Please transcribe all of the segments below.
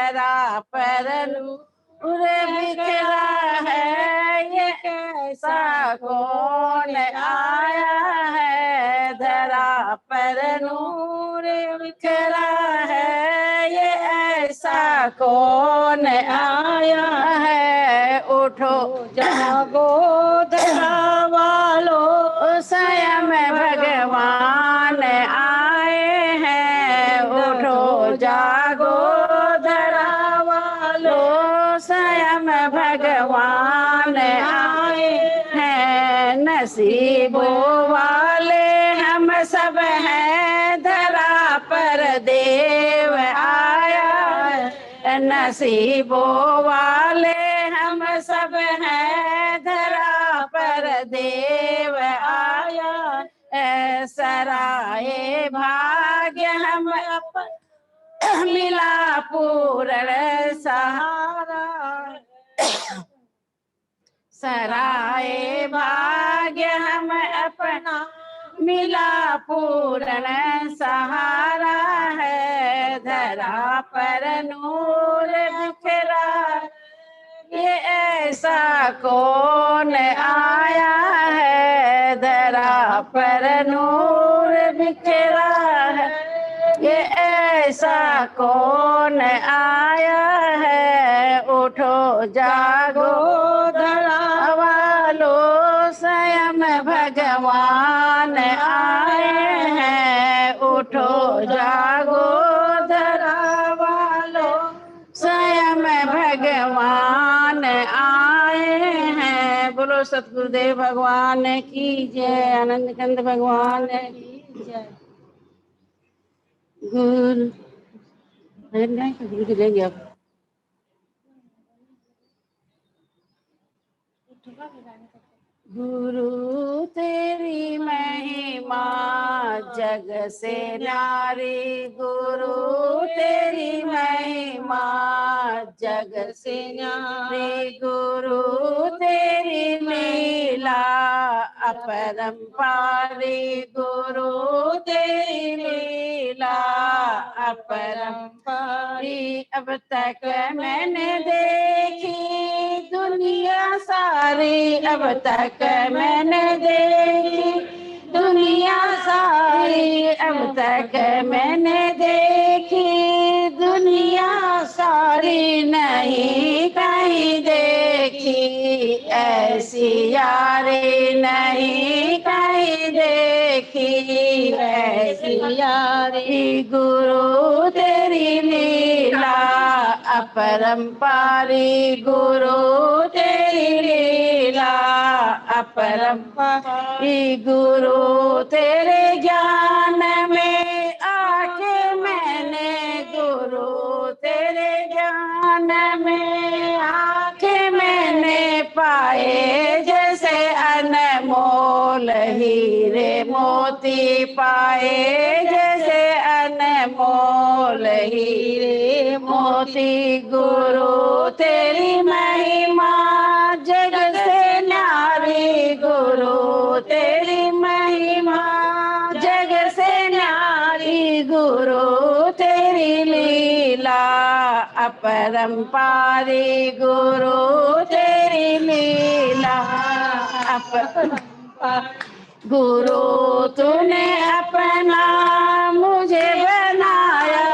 धरा पर नूर बिखरा है, ये कैसा कौन आया है। धरा पर नूर बिखरा है, ये ऐसा कौन आया है। उठो जागो धरा वालों, स्वयं भगवान आए हैं। उठो जागो धरा वालों, स्वयं भगवान आए हैं। नसीबों वाले हम सब हैं, धरा पर देव आया है। नसीबों वाले हम सब हैं, धरा पर देव आया है। सराए भाग्य हम मिला पूर्ण सहारा। सराए भाग्य हम अपना मिला पूर्ण सहारा है। धरा पर नूर बिखरा, ये ऐसा कौन आया है। धरा पर नूर बिखरा है, ये ऐसा कौन आया है। उठो जागो धरा वालों, स्वयं भगवान आए हैं। उठो जागो धरा वालों, स्वयं भगवान आए हैं। बोलो सतगुरुदेव भगवान की जय, आनंद कंद भगवान की जय। गुरु गुरु के लेंगे अब। गुरु तेरी महिमा जग से न्यारी, गुरु तेरी महिमा जग से न्यारी। गुरु तेरी लीला अपरंपारी, गुरु तेरी लीला अपरंपारी। अब तक मैंने देखी दुनिया सारी, अब तक मैंने देखी दुनिया सारी। अब तक मैंने देखी दुनिया सारी, नहीं कहीं देखी ऐसी यारी, नहीं कहीं देखी ऐसी यारी। गुरु तेरी लीला अपरंपारी, गुरु तेरी लीला अपरंपारी। गुरु तेरे ज्ञान में आके मैंने, गुरु तेरे ज्ञान में आके मैंने पाए जैसे अनमोल हीरे मोती पाए, जैसे अनमोल हीरे मोती। गुरु तेरी महिमा जग से न्यारी, गुरु तेरी महिमा जग से न्यारी। गुरु तेरी लीला अपरंपारी, गुरु तेरी लीला अपरंपारी। गुरु तूने अपना मुझे बनाया,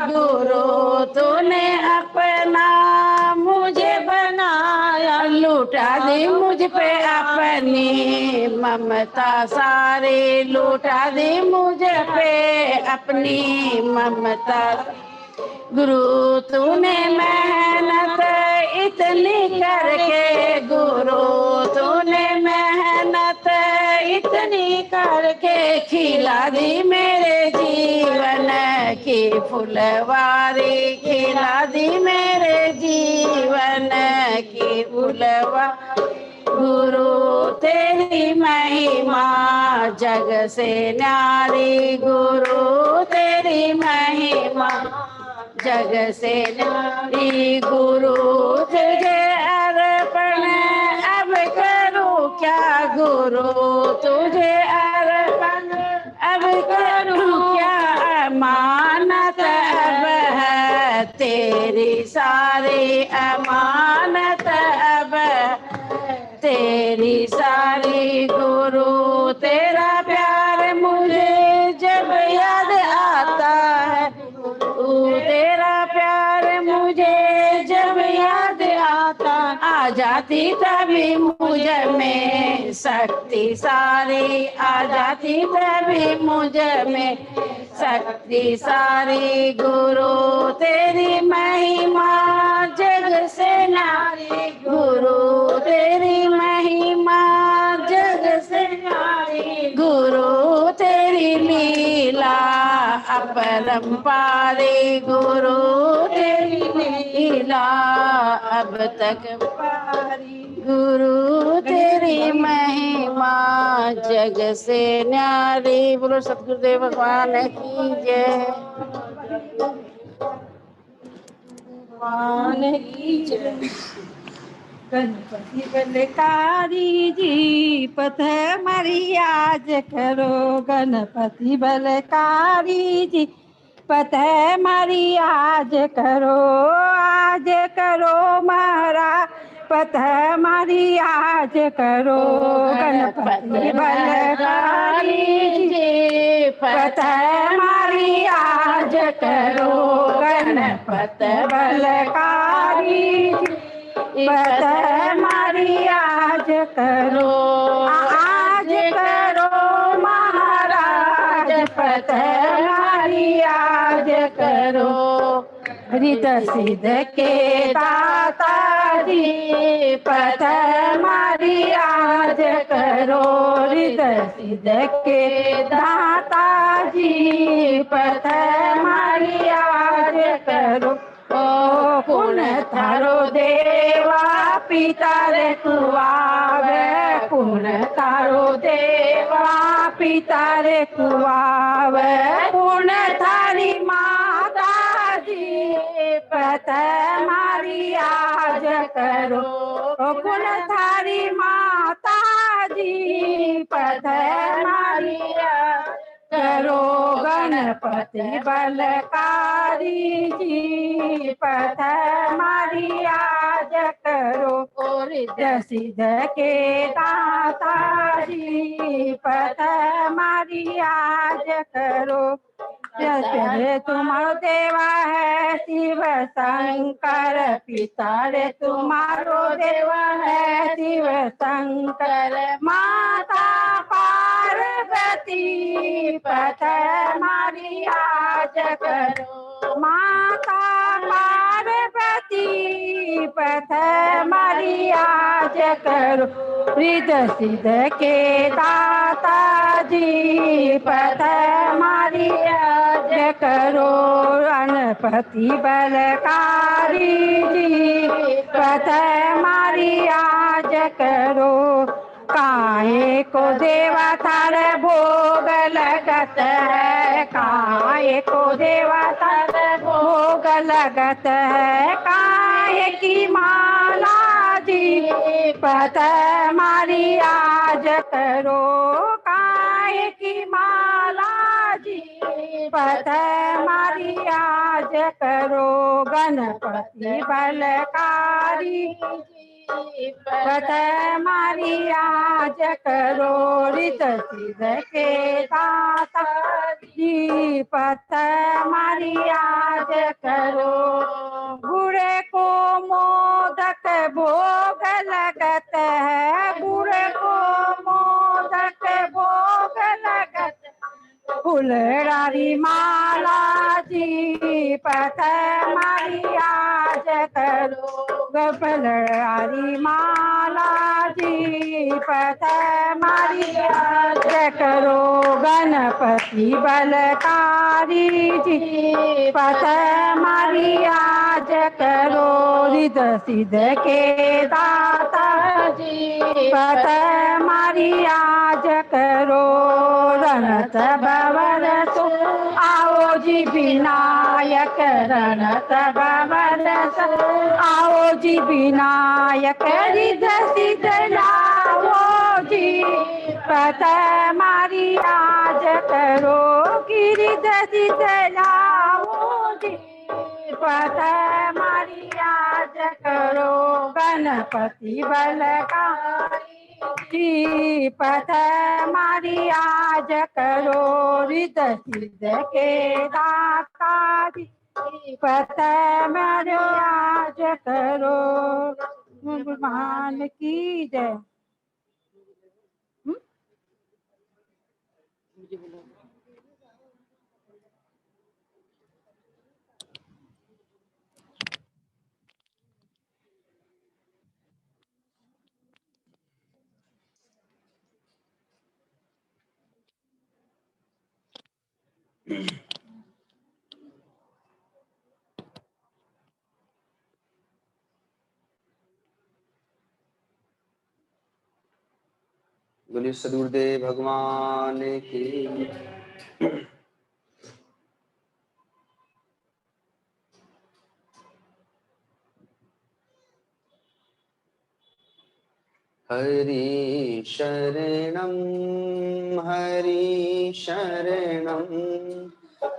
गुरु तूने अपना मुझे बनाया। लूटा दी मुझ पे अपनी ममता सारी, लूटा दी मुझ पे अपनी ममता। गुरु तूने मेहनत इतनी करके, गुरु तूने मेहनत इतनी करके खिला दी मेरे जीवन की फुलवारी, खिला दी मेरे जीवन की फुलवारी। गुरु तेरी महिमा जग से न्यारी, गुरु तेरी महिमा जग से न्यारी। गुरु तुझे अर्पण अब करूं क्या, गुरु तुझे अर्पण अब करूं क्या। अमानत अब है तेरी सारी अमानत अब तेरी सारी गुरु तेरा प्यार मुझे जब याद आता है तेरा प्यार मुझे जब याद आता आ जाती तभी मुझ में शक्ति सारी आ जाती तभी मुझ में शक्ति सारी गुरु तेरी महिमा जग से नारी गुरु तेरी महिमा जग से नारी गुरु तेरी लीला अपरंपारी गुरु तेरी लीला अब तक पारी गुरु तेरी महिमा जग से न्यारी। बोलो सतगुरुदेव भगवान की जय भगवान की जय। गणपति बलकारी जी पथ हमारी आज करो गणपति बलकारी जी पथ हमारी आज करो महाराज पथ हमारी आज करो गणपति बलकारी जी पथ हमारी आज करो गणपति बलकारी पथ हमारी आज करो महाराज पथ हमारी आज करो रित सिद्ध के दाता जी पथ हमारी आज करो रित सिद्ध के दाता जी पथ हमारी आज करो ओ पुण्य थारो देवा पिता रे तू आवे पुण्य थारो देवा पिता रे तू आवे पुण्य थारी माता जी पथ हमारी आज करो ओ पुण्य थारी माता जी पथ हमारी करो गणपति बलकारी जी पथ हमारी आज करो और सिद्ध के दाता जी पथ हमारी आज करो पहले तुम्हारो देवा है शिव शंकर पिता रे तुम्हारो देवा है शिव शंकर माता पार्वती पथ हमारी आज करो माता पार्वती पथ हमारी आज करो रिद्ध सिद्ध के दाता जी पथ हमारी आज करो गणपति बलकारी जी पथ हमारी आज करो काहे को देवा थार भोग लगत है काहे को देवा थार भोग लगत है काहे की माला जी पथ हमारी आज करो काहे की माला जी पथ हमारी आज करो गणपति बलकारी पथ हमारी आज करो रित सिद्ध के दाता जी पथ हमारी आज करो बूढ़े को मोदक भोग लगत है बूढ़े को मोदक भोग लगत फुलरारी माला जी पथ हमारी आज करो फुलरारी माला जी पथ हमारी आज करो गणपति बलकारी जी पथ हमारी आज करो रिद्ध सिद्ध के दाता जी पथ हमारी आज करो रणत भवन सो आओ जी विनायक रणत भवन सो आओ जी विनायक रिद्ध सिद्ध लाओ जी पथ हमारी आज करो गिरिध सिद्ध लाओ जी पथ मारी आज करो गणपति बलकारी पथ मारी आज करो रिद्ध सिद्ध के दाता पथ मारी आज करो भगवान की जय। बोलिए सदगुरुदेव भगवान की। हरि शरणं हरि शरणं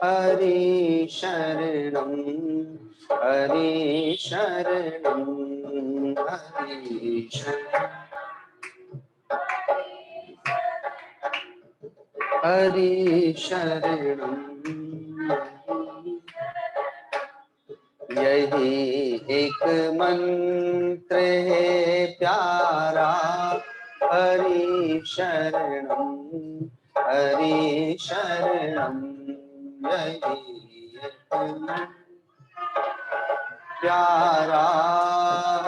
हरि शरणं हरि शरणं हरि शरणं हरि शरणं। यही एक मंत्र है प्यारा हरि शरणं हरि शरणं। यही एक प्यारा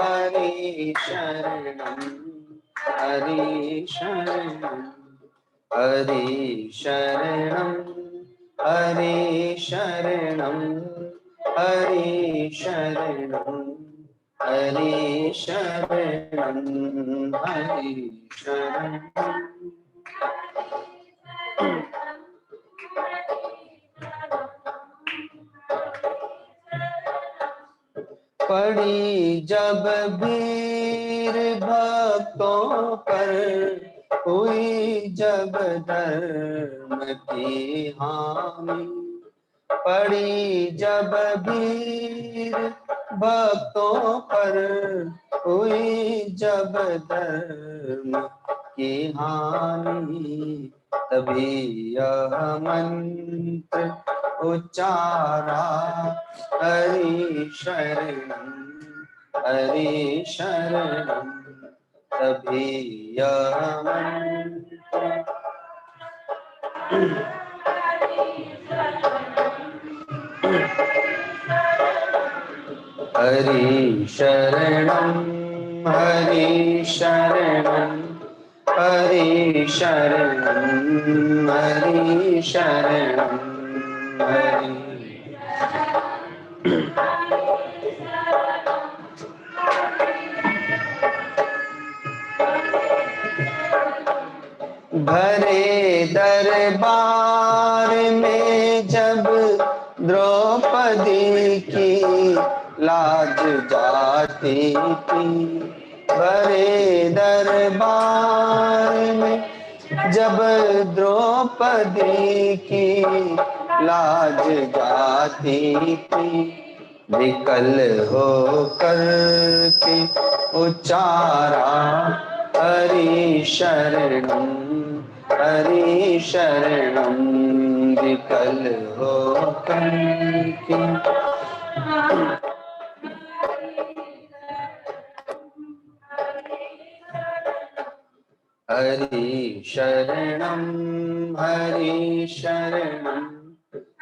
हरि शरणं हरि शरणं हरि शरणं हरि शरणं हरि शरणं हरि शरणं हरि शरणं। पड़ी जब भीड़ भक्तों पर हुई जब धर्म की हानि पड़ी जब भीड़ भक्तों पर हुई जब धर्म की हानि तभी यह मंत्र उच्चारा हरि शरणं हरि शरणं। तभी यह मंत्र हरि शरणं हरि शरणं हरि शरणं हरि शरणं हरि। भरे दरबार में जब द्रौपदी की लाज जाती थी भरे दरबार में जब द्रौपदी की लाज जाती थी विकल होकर के उच्चारा हरि शरणं हरि शरणं। विकल होकर के हरि शरणं हरि शरणं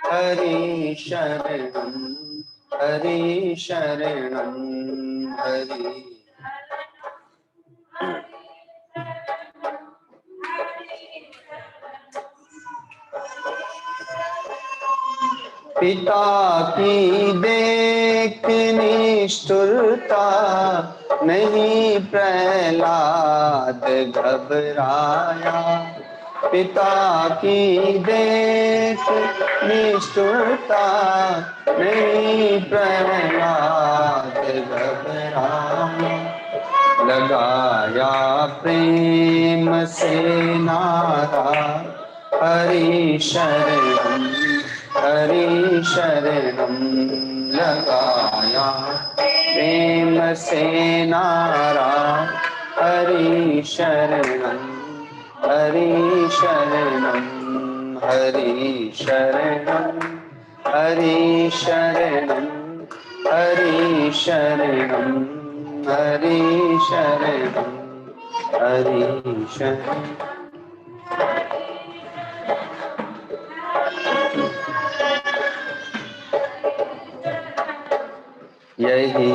हरि शरणं हरि शरणं हरि। पिता की देख निष्ठुरता नहीं प्रहलाद घबराया पिता की देख निष्ठुरता नहीं प्रहलाद घबराया लगाया प्रेम से नारा हरि शरणं हरि शरणं लगाया, प्रेम से नारा हरि शरणम हरि शरणम हरि शरणम हरि शरणम हरि शरणम हरि शरणम हरि शरणम। यही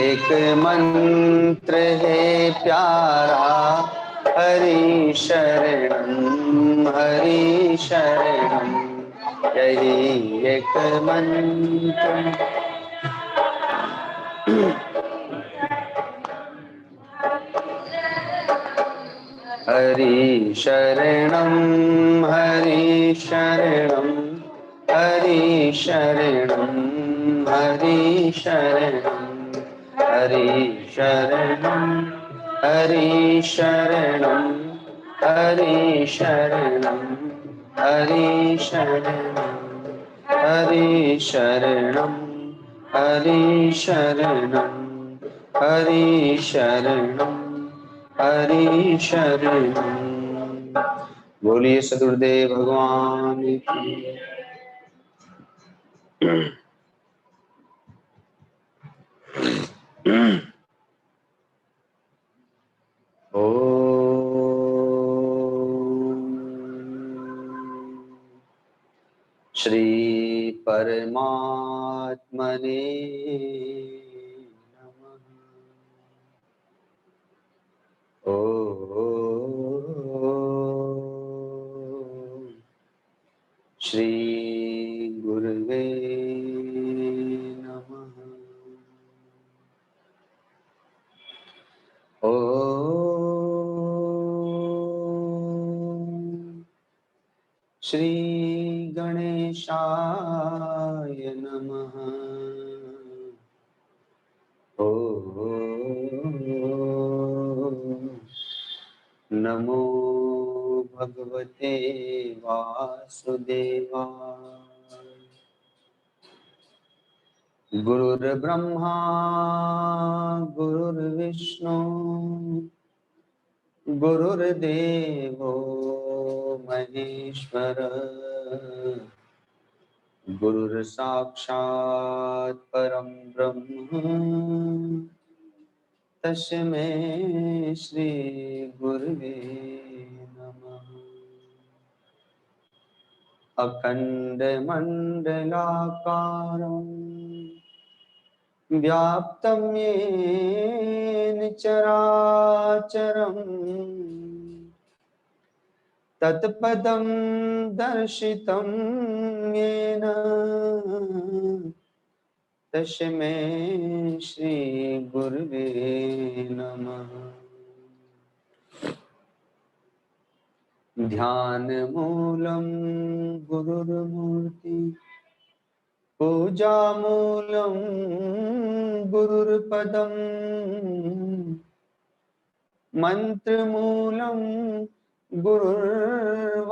एक मंत्र है प्यारा, हरि शरणम हरि शरणम। यही एक मंत्र, हरि शरणम हरि शरणम हरि शरणम हरि शरणम हरि शरणम हरि शरणम हरि शरणम हरि शरणम हरि शरणम हरि शरणम हरि शरणम हरि शरणम। बोलिए सदगुरुदेव भगवान की। श्री परमात्मने नमः। श्री गुरुवे नमः। श्री गणेशाय नमः। नमो भगवते वासुदेवाय। गुरुर्ब्रह्मा गुरुर्विष्णु गुरुर्देवो महेश्वर, गुरुर्साक्षात् परम ब्रह्म तस्मै श्री गुरुवे नमः। अखण्डमण्डलाकारं व्याप्तं येन चराचरं, तत्पदं दर्शितं येन तस्मै श्री गुरुवे नमः। ध्यानमूलं गुरुर्मूर्ति, पूजामूलं गुरुर्पदम्, मंत्रमूलं गुरुर्वाक्यम्,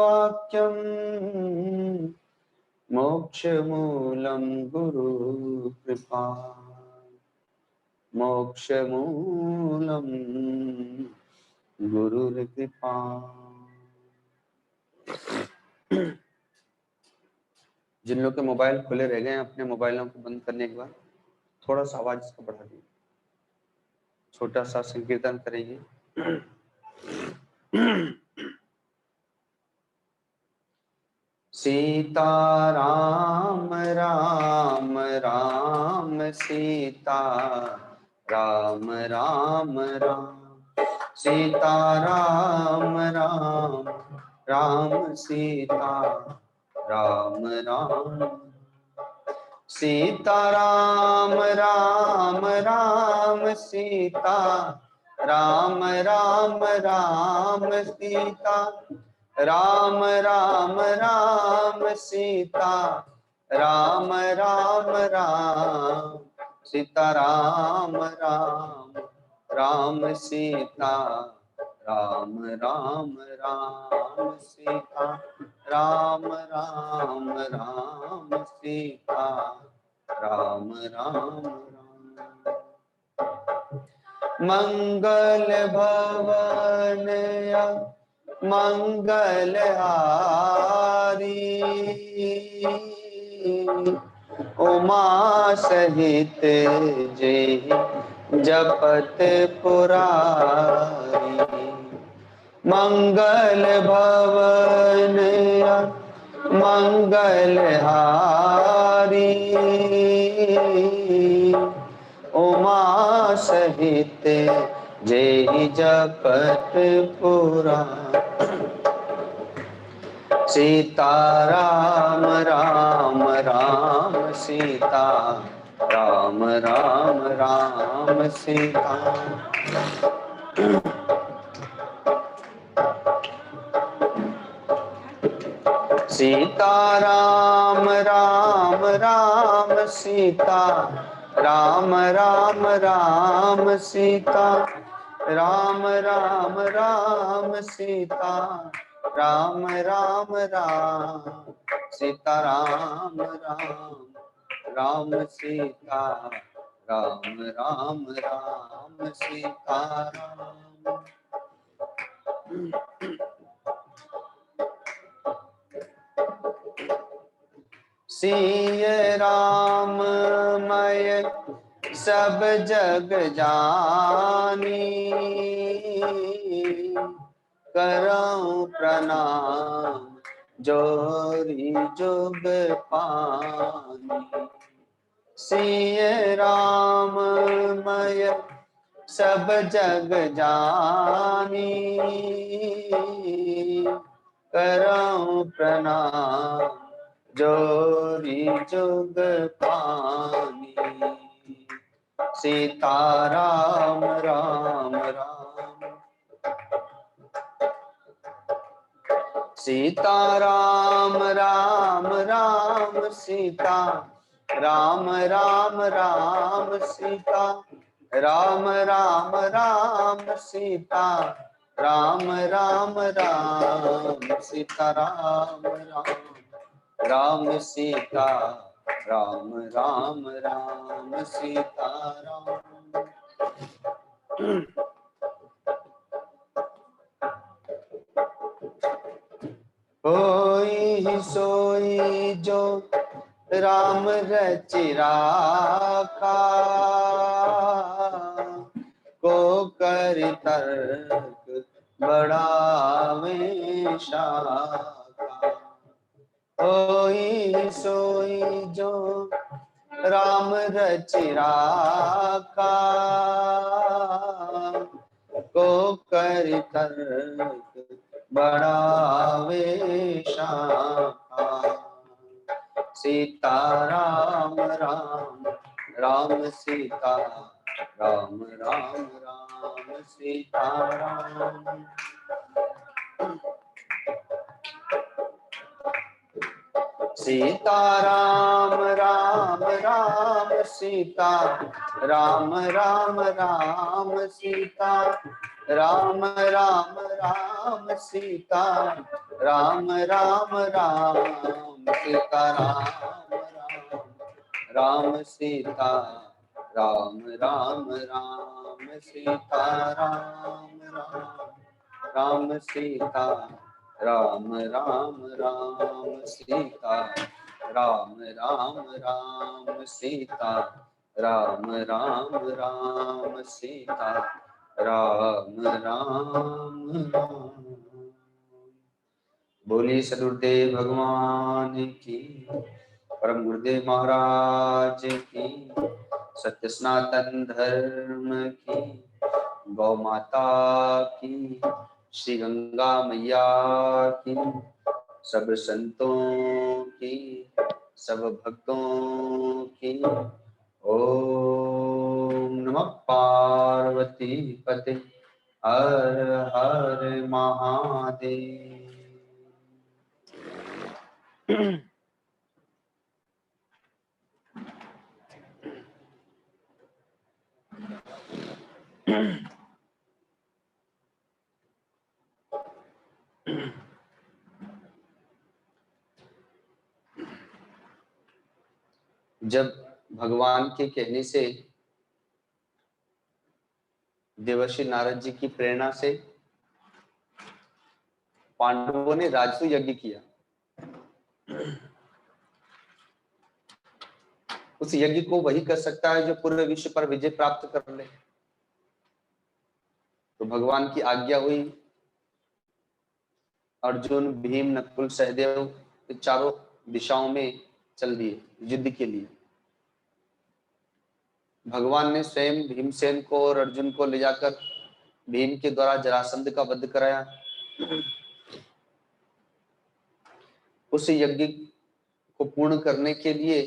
मोक्षमूलं गुरुकृपा, मोक्षमूलं गुरुकृपा। जिन लोग के मोबाइल खुले रह गए हैं, अपने मोबाइलों को बंद करने के बाद थोड़ा सा आवाज इसको बढ़ा दीजिए, छोटा सा संकीर्तन करेंगे। सीता राम राम राम सीता राम राम राम, सीता राम राम राम सीता राम राम, सीता राम राम राम सीता राम राम राम सीता राम राम राम सीता राम राम राम, सीता राम राम राम सीता राम राम राम सीता राम राम राम सीता राम राम राम। मंगल भवन मंगल हारी, उमा सहित जे जपत पुरारी। मंगल भवन मंगल हारी, उमा सहित जे जपत पुरारी। सीता राम राम राम सीता राम राम राम सीता। सीता राम राम राम सीता राम राम राम सीता राम राम राम सीता राम राम राम सीता राम राम राम सीता राम राम राम सीता राम। सिय राम मय सब जग जानी, करऊं प्रणाम जोरी जुग पानी। सिय राम मय सब जग जानी, करऊं प्रणाम जोरी जुग पानी। सीता राम राम राम सीता राम राम राम सीता राम राम राम सीता राम राम राम सीता राम राम राम सीता राम राम राम सीता राम राम राम सीता राम। कोई सोई जो राम रचि राखा, को कर तर्क बढ़ावे शाखा। कोई सोई जो राम रचि राखा, को कर तर्क बढ़ावे शाखा। सीता राम राम राम सीता राम राम राम सीता राम। सीता राम राम राम सीता राम राम राम सीता राम राम राम सीता राम राम राम सीता राम राम राम सीता राम राम राम सीता राम राम राम सीता राम राम राम सीता राम राम राम सीता राम राम राम सीता राम राम राम। बोलिए सदगुरुदेव भगवान की, परम गुरुदेव महाराज की, सत्य सनातन धर्म की, गौ माता की, श्री गंगा मैया की, सब संतों की, सब भक्तों की। ओम नमः पार्वती पते हर हर महादेव। जब भगवान के कहने से, देवर्षि नारद जी की प्रेरणा से पांडवों ने राजसूय यज्ञ किया। उस यज्ञ को वही कर सकता है जो पूरे विश्व पर विजय प्राप्त कर ले। तो भगवान की आज्ञा हुई, अर्जुन, भीम, नकुल, सहदेव चारों दिशाओं में चल दिए युद्ध के लिए। भगवान ने स्वयं भीमसेन को और अर्जुन को ले जाकर भीम के द्वारा जरासंध का वध कराया। उस यज्ञ को पूर्ण करने के लिए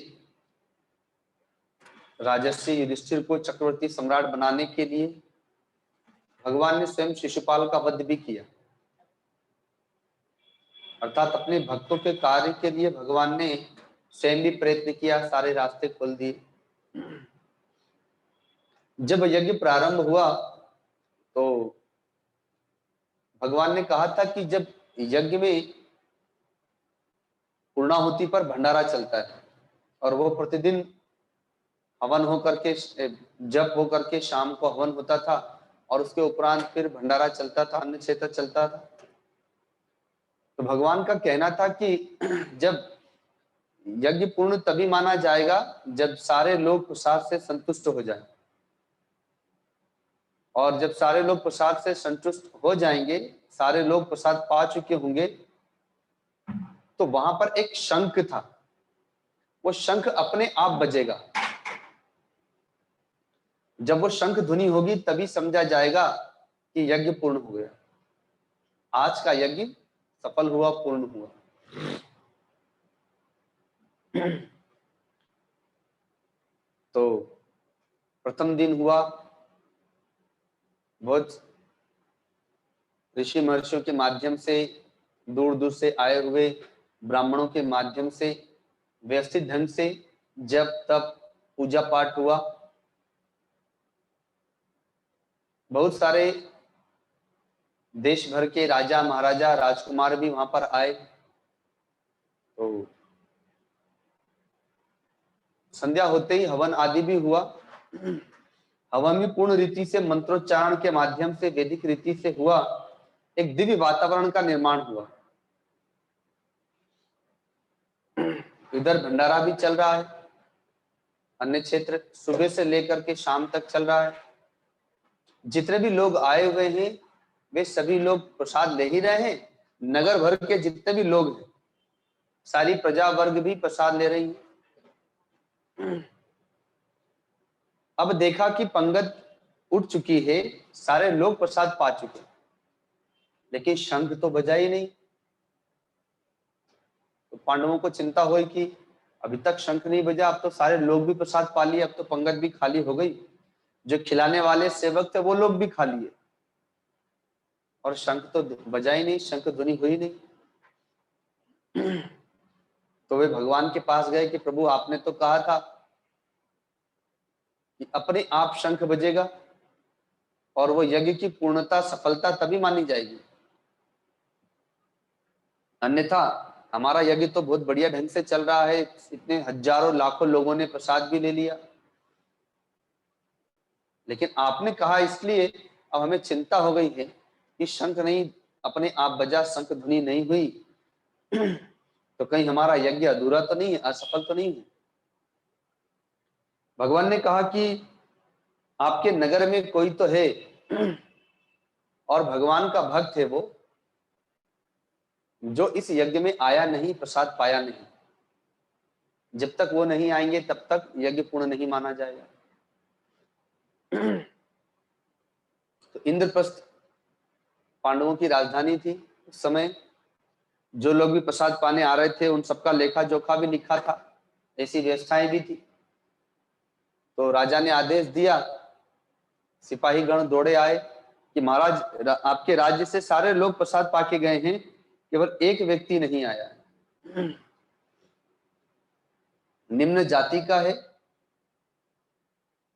राजर्षि युधिष्ठिर को चक्रवर्ती सम्राट बनाने के लिए भगवान ने स्वयं शिशुपाल का वध भी किया। अर्थात अपने भक्तों के कार्य के लिए भगवान ने स्वयं भी प्रयत्न किया, सारे रास्ते खोल दिए। जब यज्ञ प्रारंभ हुआ तो भगवान ने कहा था कि जब यज्ञ में पूर्णाहुति पर भंडारा चलता है और वो प्रतिदिन हवन होकर के, जप होकर के शाम को हवन होता था और उसके उपरांत फिर भंडारा चलता था, अन्न क्षेत्र चलता था। तो भगवान का कहना था कि जब यज्ञ पूर्ण तभी माना जाएगा जब सारे लोग प्रसाद से संतुष्ट हो जाएं, और जब सारे लोग प्रसाद से संतुष्ट हो जाएंगे, सारे लोग प्रसाद पा चुके होंगे, तो वहां पर एक शंख था, वो शंख अपने आप बजेगा। जब वो शंख ध्वनि होगी तभी समझा जाएगा कि यज्ञ पूर्ण हो गया, आज का यज्ञ सफल हुआ, पूर्ण हुआ। तो प्रथम दिन हुआ, बहुत ऋषि महर्षियों के माध्यम से, दूर दूर से आए हुए ब्राह्मणों के माध्यम से व्यवस्थित ढंग से जब तब पूजा पाठ हुआ। बहुत सारे देश भर के राजा, महाराजा, राजकुमार भी वहां पर आए। तो संध्या होते ही हवन आदि भी हुआ। हवन भी पूर्ण रीति से मंत्रोच्चारण के माध्यम से, वैदिक रीति से हुआ। एक दिव्य वातावरण का निर्माण हुआ। इधर भंडारा भी चल रहा है, अन्य क्षेत्र सुबह से लेकर के शाम तक चल रहा है। जितने भी लोग आए हुए हैं वे सभी लोग प्रसाद ले ही रहे हैं। नगर भर के जितने भी लोग हैं, सारी प्रजा वर्ग भी प्रसाद ले रही है। अब देखा कि पंगत उठ चुकी है, सारे लोग प्रसाद पा चुके, लेकिन शंख तो बजा ही नहीं। तो पांडवों को चिंता हुई कि अभी तक शंख नहीं बजा, अब तो सारे लोग भी प्रसाद पा लिए, अब तो पंगत भी खाली हो गई, जो खिलाने वाले सेवक थे वो लोग भी खा लिए, और शंख तो बजा ही नहीं, शंख ध्वनि हुई नहीं। तो वे भगवान के पास गए कि प्रभु आपने तो कहा था कि अपने आप शंख बजेगा और वो यज्ञ की पूर्णता, सफलता तभी मानी जाएगी, अन्यथा हमारा यज्ञ तो बहुत बढ़िया ढंग से चल रहा है, इतने हजारों लाखों लोगों ने प्रसाद भी ले लिया, लेकिन आपने कहा इसलिए अब हमें चिंता हो गई है कि शंख नहीं अपने आप बजा, शंख ध्वनि नहीं हुई, तो कहीं हमारा यज्ञ अधूरा तो नहीं है, असफल तो नहीं है। भगवान ने कहा कि आपके नगर में कोई तो है और भगवान का भक्त है वो, जो इस यज्ञ में आया नहीं, प्रसाद पाया नहीं। जब तक वो नहीं आएंगे तब तक यज्ञ पूर्ण नहीं माना जाएगा। तो इंद्रप्रस्थ पांडवों की राजधानी थी उस समय। जो लोग भी प्रसाद पाने आ रहे थे उन सबका लेखा जोखा भी लिखा था, ऐसी व्यवस्थाएं भी थी। तो राजा ने आदेश दिया, सिपाही गण दौड़े आए कि महाराज आपके राज्य से सारे लोग प्रसाद पाके गए हैं, केवल एक व्यक्ति नहीं आया है, निम्न जाति का है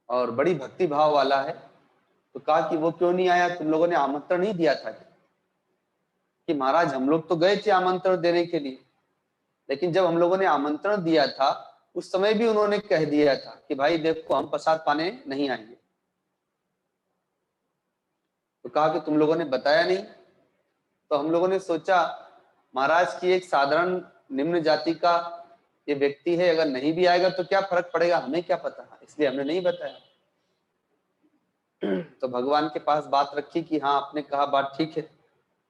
और बड़ी भक्ति भाव वाला है। तो कहा कि वो क्यों नहीं आया, तुम लोगों ने आमंत्रण नहीं दिया था? कि महाराज हम लोग तो गए थे आमंत्रण देने के लिए, लेकिन जब हम लोगों ने आमंत्रण दिया था उस समय भी उन्होंने कह दिया था कि भाई देखो हम प्रसाद पाने नहीं आएंगे। तो कहा कि तुम लोगों ने बताया नहीं। तो हम लोगों ने सोचा महाराज की एक साधारण निम्न जाति का ये व्यक्ति है, अगर नहीं भी आएगा तो क्या फर्क पड़ेगा, हमें क्या पता, इसलिए हमने नहीं बताया। तो भगवान के पास बात रखी कि हाँ आपने कहा बात ठीक है,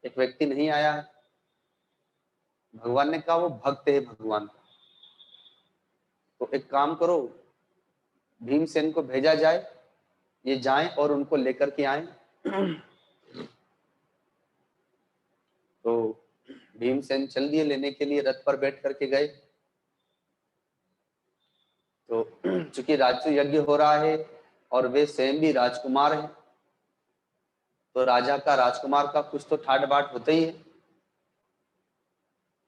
एक व्यक्ति नहीं आया है। भगवान ने कहा वो भक्त है भगवान का, तो एक काम करो भीमसेन को भेजा जाए, ये जाएं और उनको लेकर के आए। तो भीमसेन चल दिए लेने के लिए, रथ पर बैठ करके गए। तो चूंकि राजसूय यज्ञ हो रहा है और वे स्वयं भी राजकुमार हैं, तो राजा का राजकुमार का कुछ तो ठाट बाट होता ही है।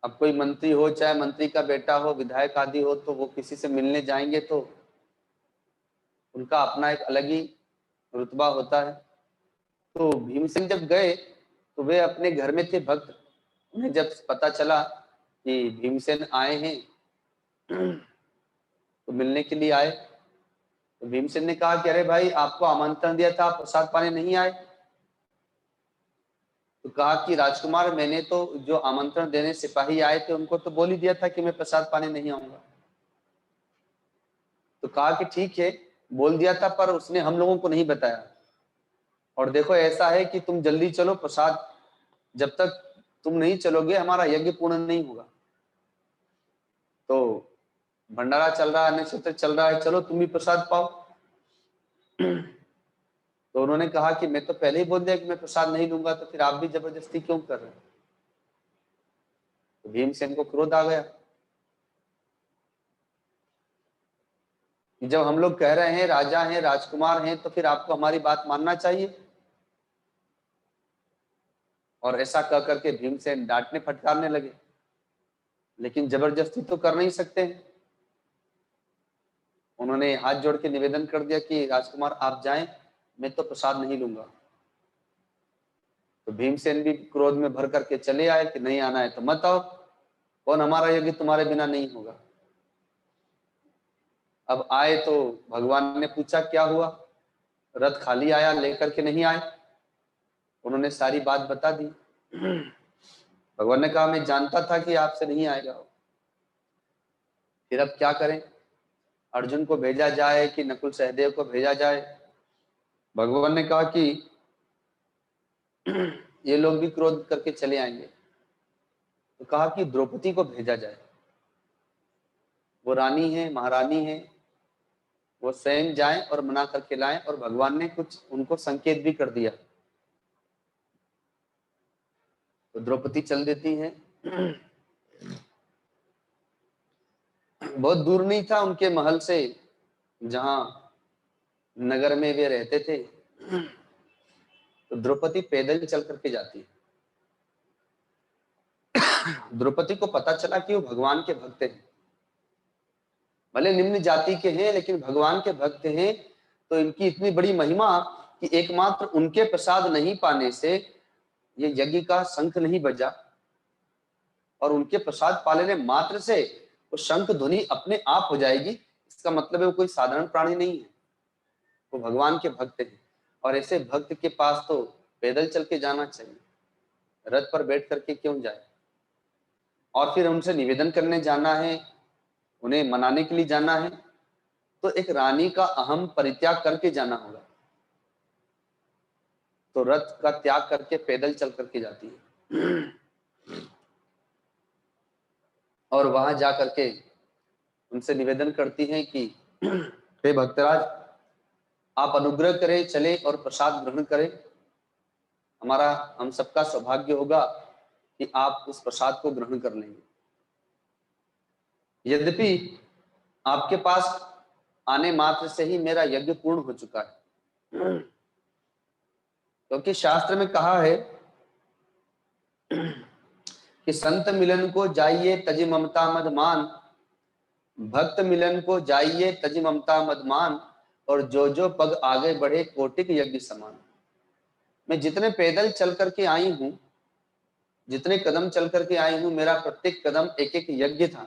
अब कोई मंत्री हो, चाहे मंत्री का बेटा हो, विधायक आदि हो, तो वो किसी से मिलने जाएंगे तो उनका अपना एक अलग ही रुतबा होता है। तो भीमसेन जब गए तो वे अपने घर में थे भक्त, उन्हें जब पता चला कि भीमसेन आए हैं तो मिलने के लिए आए। तो भीमसेन ने कहा कि अरे भाई आपको आमंत्रण दिया था, आप प्रसाद पाने नहीं आए। तो कहा कि राजकुमार मैंने तो जो आमंत्रण देने सिपाही आए थे उनको तो बोल ही दिया था कि मैं प्रसाद पाने नहीं आऊंगा। तो कहा कि ठीक है बोल दिया था, पर उसने हम लोगों को नहीं बताया। और देखो ऐसा है कि तुम जल्दी चलो, प्रसाद जब तक तुम नहीं चलोगे हमारा यज्ञ पूर्ण नहीं होगा। तो भंडारा चल रहा है, अन्न क्षेत्र चल रहा है, चलो तुम भी प्रसाद पाओ। तो उन्होंने कहा कि मैं तो पहले ही बोल दिया कि मैं प्रसाद नहीं लूंगा, तो फिर आप भी जबरदस्ती क्यों कर रहे हैं। तो भीमसेन को क्रोध आ गया कि जब हम लोग कह रहे हैं राजा हैं राजकुमार हैं तो फिर आपको हमारी बात मानना चाहिए। और ऐसा कह करके भीमसेन डांटने फटकारने लगे, लेकिन जबरदस्ती तो कर नहीं सकते हैं। उन्होंने हाथ जोड़ के निवेदन कर दिया कि राजकुमार आप जाएं, मैं तो प्रसाद नहीं लूंगा। तो भीमसेन भी क्रोध में भर करके चले आए कि नहीं आना है तो मत आओ, कौन हमारा यज्ञ तुम्हारे बिना नहीं होगा। अब आए तो भगवान ने पूछा क्या हुआ, रथ खाली आया, लेकर के नहीं आए। उन्होंने सारी बात बता दी। भगवान ने कहा मैं जानता था कि आपसे नहीं आएगा। फिर अब क्या करें, अर्जुन को भेजा जाए कि नकुल सहदेव को भेजा जाए। भगवान ने कहा कि ये लोग भी क्रोध करके चले आएंगे, तो कहा कि द्रौपदी को भेजा जाए, वो रानी है महारानी है, वो स्वयं जाएं और मना करके लाएं। और भगवान ने कुछ उनको संकेत भी कर दिया, तो द्रौपदी चल देती हैं। बहुत दूर नहीं था उनके महल से जहां नगर में वे रहते थे, तो द्रौपदी पैदल चल करके जाती है। द्रौपदी को पता चला कि वो भगवान के भक्त हैं, भले निम्न जाति के हैं लेकिन भगवान के भक्त हैं। तो इनकी इतनी बड़ी महिमा कि एकमात्र उनके प्रसाद नहीं पाने से ये यज्ञ का शंख नहीं बजा, और उनके प्रसाद पा लेने मात्र से वो शंख ध्वनि अपने आप हो जाएगी। इसका मतलब है वो कोई साधारण प्राणी नहीं है, वो भगवान के भक्त हैं। और ऐसे भक्त के पास तो पैदल चल के जाना चाहिए, रथ पर बैठ करके क्यों जाए। और फिर उनसे निवेदन करने जाना है, उन्हें मनाने के लिए जाना है, तो एक रानी का अहम परित्याग करके जाना होगा। तो रथ का त्याग करके पैदल चल करके जाती है और वहां जा करके उनसे निवेदन करती हैं कि हे भक्तराज आप अनुग्रह करें, चले और प्रसाद ग्रहण करें। हम सबका सौभाग्य होगा कि आप उस प्रसाद को ग्रहण कर लेंगे। यद्यपि आपके पास आने मात्र से ही मेरा यज्ञ पूर्ण हो चुका है, क्योंकि शास्त्र में कहा है कि संत मिलन को जाइए तज ममता मद मान, भक्त मिलन को जाइए तज ममता मद मान, और जो जो पग आगे बढ़े कोटिक यज्ञ समान। मैं जितने पैदल चल करके आई हूं, जितने कदम चल करके आई हूं, मेरा प्रत्येक कदम एक एक यज्ञ था।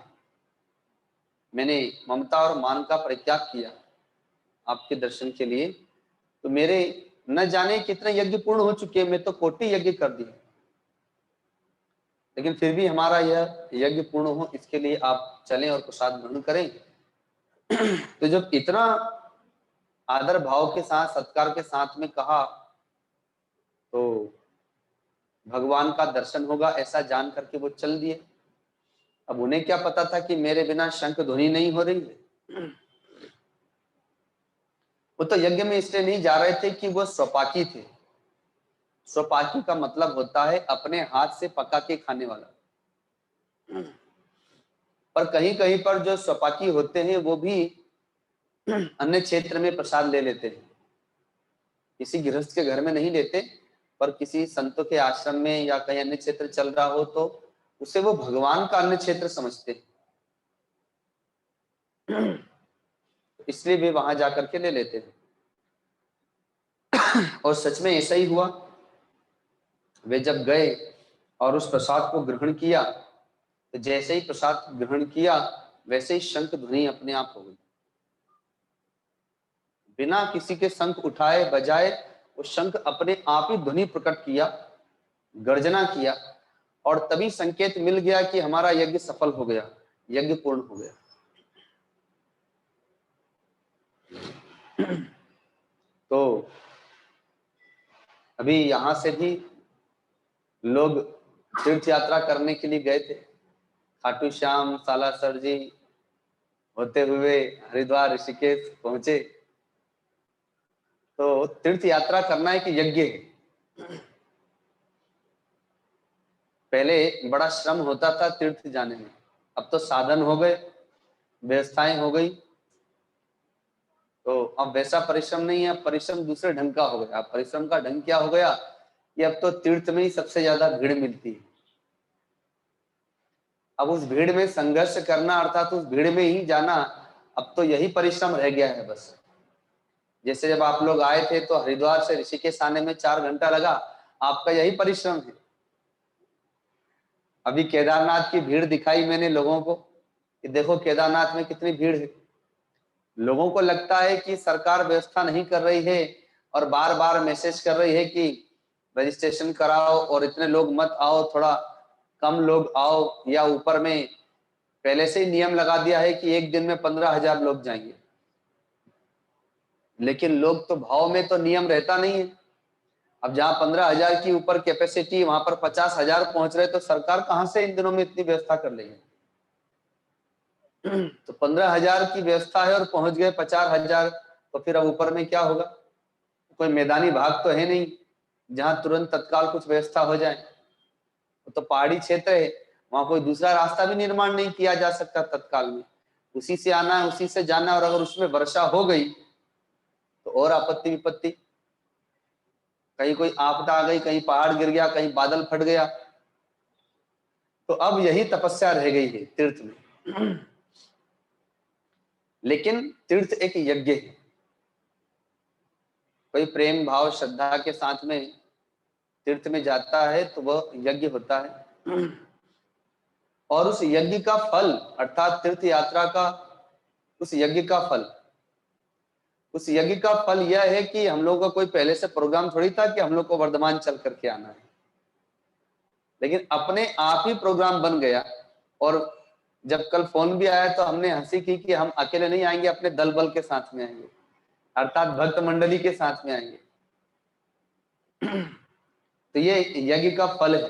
मैंने ममता और मान का परित्याग किया आपके दर्शन के लिए, तो मेरे न जाने कितने यज्ञ पूर्ण हो चुके हैं, मैं तो कोटि यज्ञ कर दिए, लेकिन फिर भी हमारा यह यज्ञ पूर्ण हो इसके लिए आप चलें और प्रसाद ग्रहण करें। तो जब इतना आदर भाव के साथ, सत्कार के साथ में कहा, तो भगवान का दर्शन होगा ऐसा जान करके वो चल दिए। अब उन्हें क्या पता था कि मेरे बिना शंख ध्वनि नहीं हो रही है। वो तो यज्ञ में इसलिए नहीं जा रहे थे कि वो स्वपाकी थे। स्वपाकी का मतलब होता है अपने हाथ से पका के खाने वाला। पर कहीं कहीं पर जो स्वपाकी होते हैं वो भी अन्य क्षेत्र में प्रसाद ले लेते हैं, किसी गृहस्थ के घर में नहीं लेते, पर किसी संतों के आश्रम में या कहीं अन्य क्षेत्र चल रहा हो तो उसे वो भगवान का अन्य क्षेत्र समझते हैं, इसलिए वे वहां जाकर के ले लेते हैं। और सच में ऐसा ही हुआ। वे जब गए और उस प्रसाद को ग्रहण किया, तो जैसे ही प्रसाद ग्रहण किया वैसे ही शंख ध्वनि अपने आप हो गई, बिना किसी के शंख उठाए बजाए वो शंख अपने आप ही ध्वनि प्रकट किया, गर्जना किया, और तभी संकेत मिल गया कि हमारा यज्ञ सफल हो गया, यज्ञ पूर्ण हो गया। तो अभी यहां से भी लोग तीर्थ यात्रा करने के लिए गए थे, खाटू श्याम, सालासर जी होते हुए हरिद्वार ऋषिकेश पहुंचे। तो तीर्थ यात्रा करना एक यज्ञ है। पहले बड़ा श्रम होता था तीर्थ जाने में, अब तो साधन हो गए, व्यवस्थाएं हो गई, तो अब वैसा परिश्रम नहीं है, अब परिश्रम दूसरे ढंग का हो गया। अब परिश्रम का ढंग क्या हो गया कि अब तो तीर्थ में ही सबसे ज्यादा भीड़ मिलती है। अब उस भीड़ में संघर्ष करना, अर्थात उस भीड़ में ही जाना, अब तो यही परिश्रम रह गया है बस। जैसे जब आप लोग आए थे तो हरिद्वार से ऋषिकेश आने में 4 घंटा लगा, आपका यही परिश्रम है। अभी केदारनाथ की भीड़ दिखाई मैंने लोगों को कि देखो केदारनाथ में कितनी भीड़ है। लोगों को लगता है कि सरकार व्यवस्था नहीं कर रही है और बार बार मैसेज कर रही है कि रजिस्ट्रेशन कराओ और इतने लोग मत आओ, थोड़ा कम लोग आओ, या ऊपर में पहले से ही नियम लगा दिया है कि एक दिन में 15,000 लोग जाएंगे। लेकिन लोग तो भाव में तो नियम रहता नहीं है। अब जहां 15,000 की ऊपर कैपेसिटी, वहां पर 50,000 पहुंच रहे, तो सरकार कहां से इन दिनों में इतनी व्यवस्था कर लेगी। तो 15,000 की व्यवस्था है और पहुंच गए 50,000, तो फिर अब ऊपर में क्या होगा। कोई मैदानी भाग तो है नहीं जहां तुरंत तत्काल कुछ व्यवस्था हो जाए। तो पहाड़ी क्षेत्र है, वहां कोई दूसरा रास्ता भी निर्माण नहीं किया जा सकता तत्काल में, उसी से आना है, उसी से जाना है। और अगर उसमें वर्षा हो गई तो और आपत्ति विपत्ति, कहीं कोई आपदा आ गई, कहीं पहाड़ गिर गया, कहीं बादल फट गया। तो अब यही तपस्या रह गई है तीर्थ में। लेकिन तीर्थ एक यज्ञ है। कोई प्रेम भाव श्रद्धा के साथ में तीर्थ में जाता है तो वह यज्ञ होता है। और उस यज्ञ का फल, अर्थात तीर्थ यात्रा का उस यज्ञ का फल, उस यज्ञ का फल यह है कि हम लोग का कोई पहले से प्रोग्राम थोड़ी था कि हम लोग को वर्धमान चल करके आना है, लेकिन अपने आप ही प्रोग्राम बन गया। और जब कल फोन भी आया तो हमने हंसी की कि हम अकेले नहीं आएंगे, अपने दल बल के साथ में आएंगे, अर्थात भक्त मंडली के साथ में आएंगे। तो ये यज्ञ का फल है।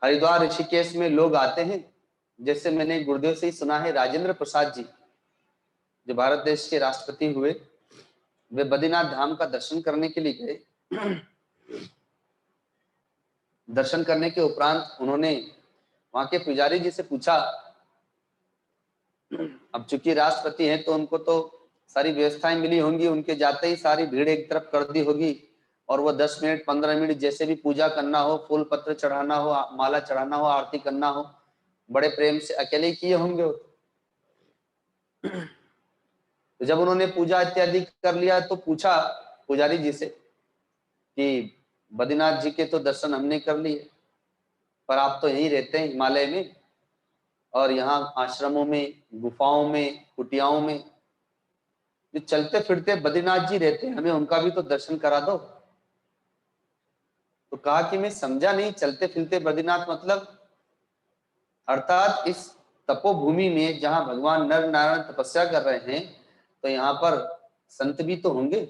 हरिद्वार ऋषिकेश में लोग आते हैं, जैसे मैंने गुरुदेव से ही सुना है, राजेंद्र प्रसाद जी जो भारत देश के राष्ट्रपति हुए, वे बद्रीनाथ धाम का दर्शन करने के लिए गए। दर्शन करने के उपरांत उन्होंने वहां के पुजारी जी से पूछा, अब चूंकि राष्ट्रपति हैं तो उनको तो सारी व्यवस्थाएं मिली होंगी, उनके जाते ही सारी भीड़ एक तरफ कर दी होगी, और वो 10 मिनट 15 मिनट जैसे भी पूजा करना हो, फूल पत्र चढ़ाना हो, माला चढ़ाना हो, आरती करना हो, बड़े प्रेम से अकेले ही किए होंगे। तो जब उन्होंने पूजा इत्यादि कर लिया तो पूछा पुजारी जी से कि बद्रीनाथ जी के तो दर्शन हमने कर लिए, पर आप तो यहीं रहते हैं हिमालय में, और यहाँ आश्रमों में, गुफाओं में, कुटियाओं में जो चलते फिरते बद्रीनाथ जी रहते हैं, हमें उनका भी तो दर्शन करा दो। तो कहा कि मैं समझा नहीं, चलते फिरते बद्रीनाथ मतलब, अर्थात इस तपोभूमि में जहां भगवान नर नारायण तपस्या कर रहे हैं, तो यहाँ पर संत भी तो होंगे,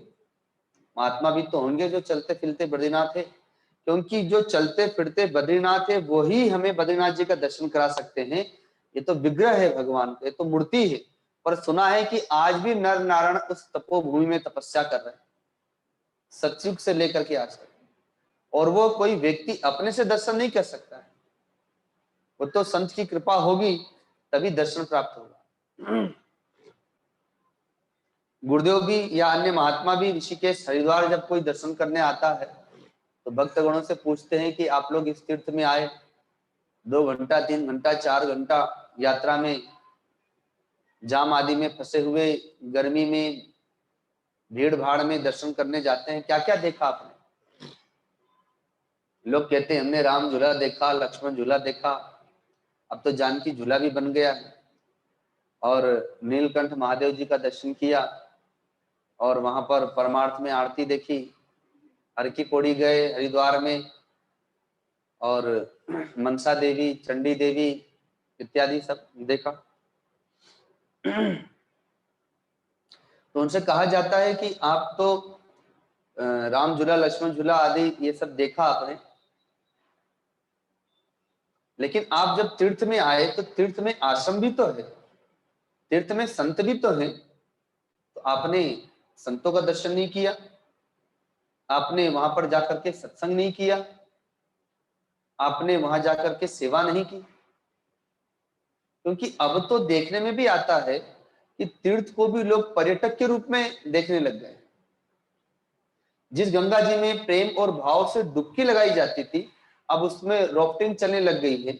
महात्मा भी तो होंगे जो चलते फिरते बद्रीनाथ है। क्योंकि जो चलते फिरते बद्रीनाथ है वही हमें बद्रीनाथ जी का दर्शन करा सकते हैं। ये तो विग्रह है भगवान का, ये तो मूर्ति है। पर सुना है कि आज भी नर नारायण उस तपोभूमि में तपस्या कर रहे हैं, सतयुग से लेकर के आज तक। और वो कोई व्यक्ति अपने से दर्शन नहीं कर सकता है, वो तो संत की कृपा होगी तभी दर्शन प्राप्त होगा। गुरुदेव भी या अन्य महात्मा भी ऋषिकेश हरिद्वार जब कोई दर्शन करने आता है तो भक्तगणों से पूछते हैं कि आप लोग इस तीर्थ में आए, 2 घंटा 3 घंटा 4 घंटा यात्रा में जाम आदि में फंसे हुए, गर्मी में भीड़ भाड़ में दर्शन करने जाते हैं, क्या क्या देखा आपने? लोग कहते हैं हमने राम झूला देखा, लक्ष्मण झूला देखा, अब तो जानकी झूला भी बन गया है, और नीलकंठ महादेव जी का दर्शन किया, और वहां पर परमार्थ में आरती देखी, हर की पौड़ी गए हरिद्वार में, और मनसा देवी, चंडी देवी इत्यादि सब देखा। तो उनसे कहा जाता है कि आप तो राम झूला, लक्ष्मण झूला आदि ये सब देखा आपने, लेकिन आप जब तीर्थ में आए तो तीर्थ में आश्रम भी तो है, तीर्थ में संत भी तो है, तो आपने संतों का दर्शन नहीं किया, आपने वहां पर जाकर के सत्संग नहीं किया, आपने वहां जाकर के सेवा नहीं की। क्योंकि अब तो देखने में भी आता है कि तीर्थ को भी लोग पर्यटक के रूप में देखने लग गए। जिस गंगा जी में प्रेम और भाव से डुबकी लगाई जाती थी, अब उसमें राफ्टिंग चलने लग गई है।